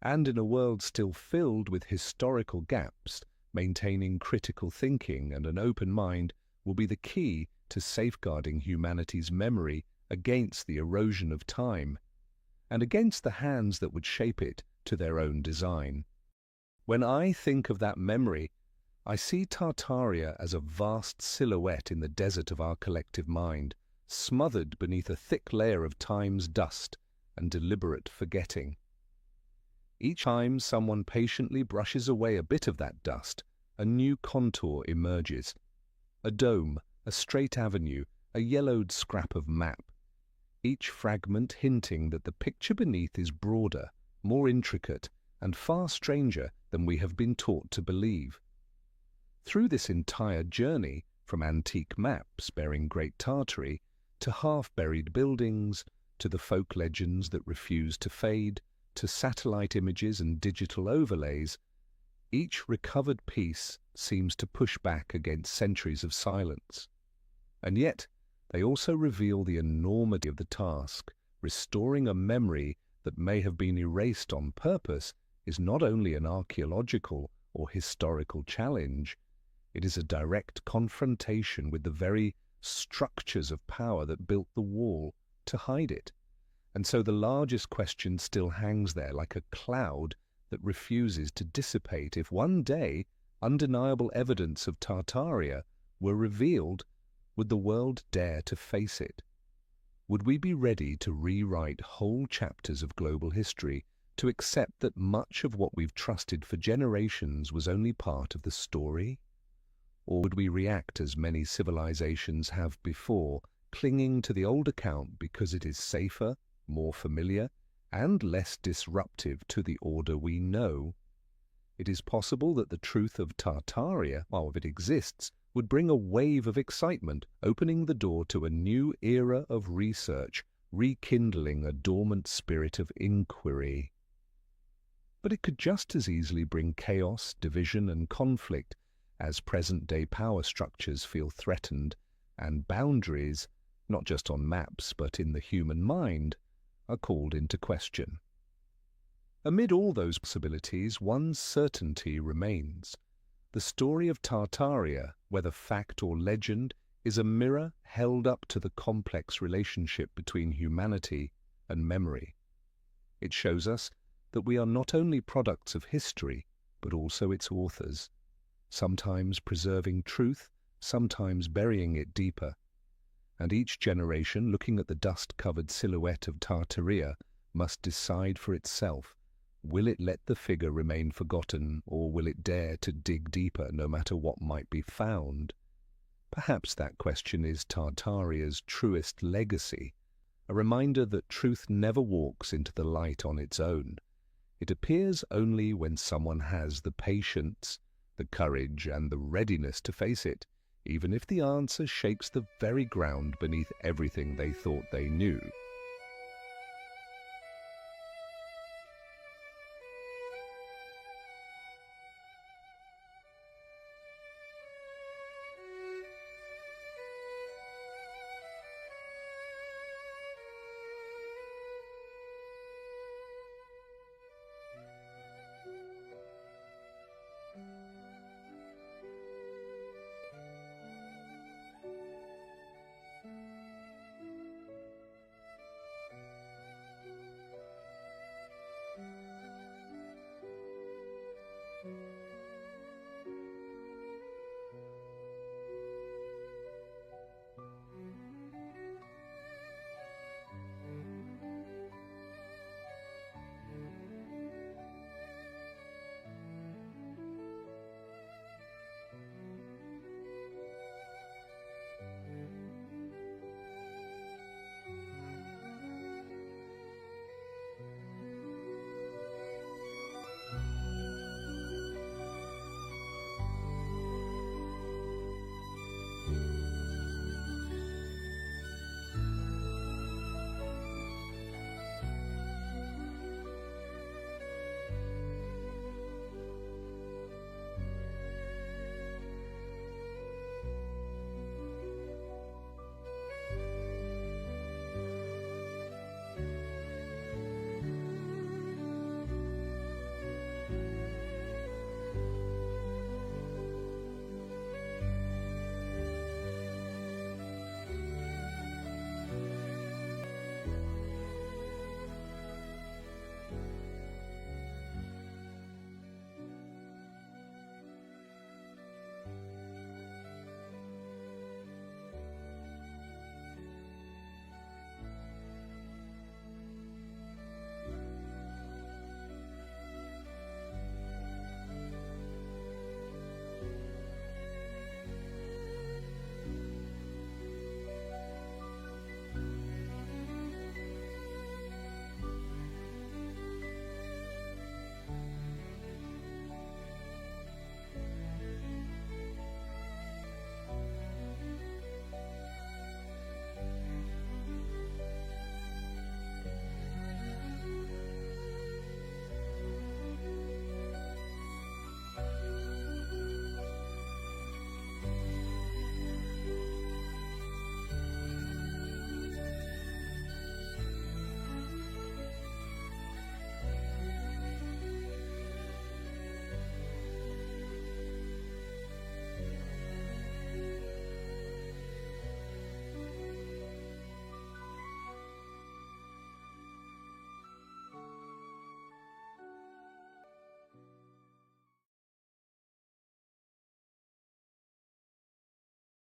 Speaker 1: And in a world still filled with historical gaps, maintaining critical thinking and an open mind will be the key to safeguarding humanity's memory against the erosion of time, and against the hands that would shape it to their own design. When I think of that memory, I see Tartaria as a vast silhouette in the desert of our collective mind, smothered beneath a thick layer of time's dust and deliberate forgetting. Each time someone patiently brushes away a bit of that dust, a new contour emerges. A dome, a straight avenue, a yellowed scrap of map. Each fragment hinting that the picture beneath is broader, more intricate, and far stranger than we have been taught to believe. Through this entire journey, from antique maps bearing Great Tartary to half-buried buildings, to the folk legends that refuse to fade, to satellite images and digital overlays. Each recovered piece seems to push back against centuries of silence. And yet, they also reveal the enormity of the task. Restoring a memory that may have been erased on purpose is not only an archaeological or historical challenge, it is a direct confrontation with the very structures of power that built the wall to hide it. And so the largest question still hangs there like a cloud that refuses to dissipate. If one day undeniable evidence of Tartaria were revealed, would the world dare to face it? Would we be ready to rewrite whole chapters of global history, to accept that much of what we've trusted for generations was only part of the story? Or would we react as many civilizations have before, clinging to the old account because it is safer, more familiar, and less disruptive to the order we know? It is possible that the truth of Tartaria, while it exists, would bring a wave of excitement, opening the door to a new era of research, rekindling a dormant spirit of inquiry. But it could just as easily bring chaos, division, and conflict, as present-day power structures feel threatened, and boundaries, not just on maps but in the human mind, are called into question. Amid all those possibilities, one certainty remains. The story of Tartaria, whether fact or legend, is a mirror held up to the complex relationship between humanity and memory. It shows us that we are not only products of history, but also its authors, sometimes preserving truth, sometimes burying it deeper. And each generation, looking at the dust-covered silhouette of Tartaria, must decide for itself. Will it let the figure remain forgotten, or will it dare to dig deeper no matter what might be found? Perhaps that question is Tartaria's truest legacy, a reminder that truth never walks into the light on its own. It appears only when someone has the patience, the courage, and the readiness to face it, even if the answer shakes the very ground beneath everything they thought they knew.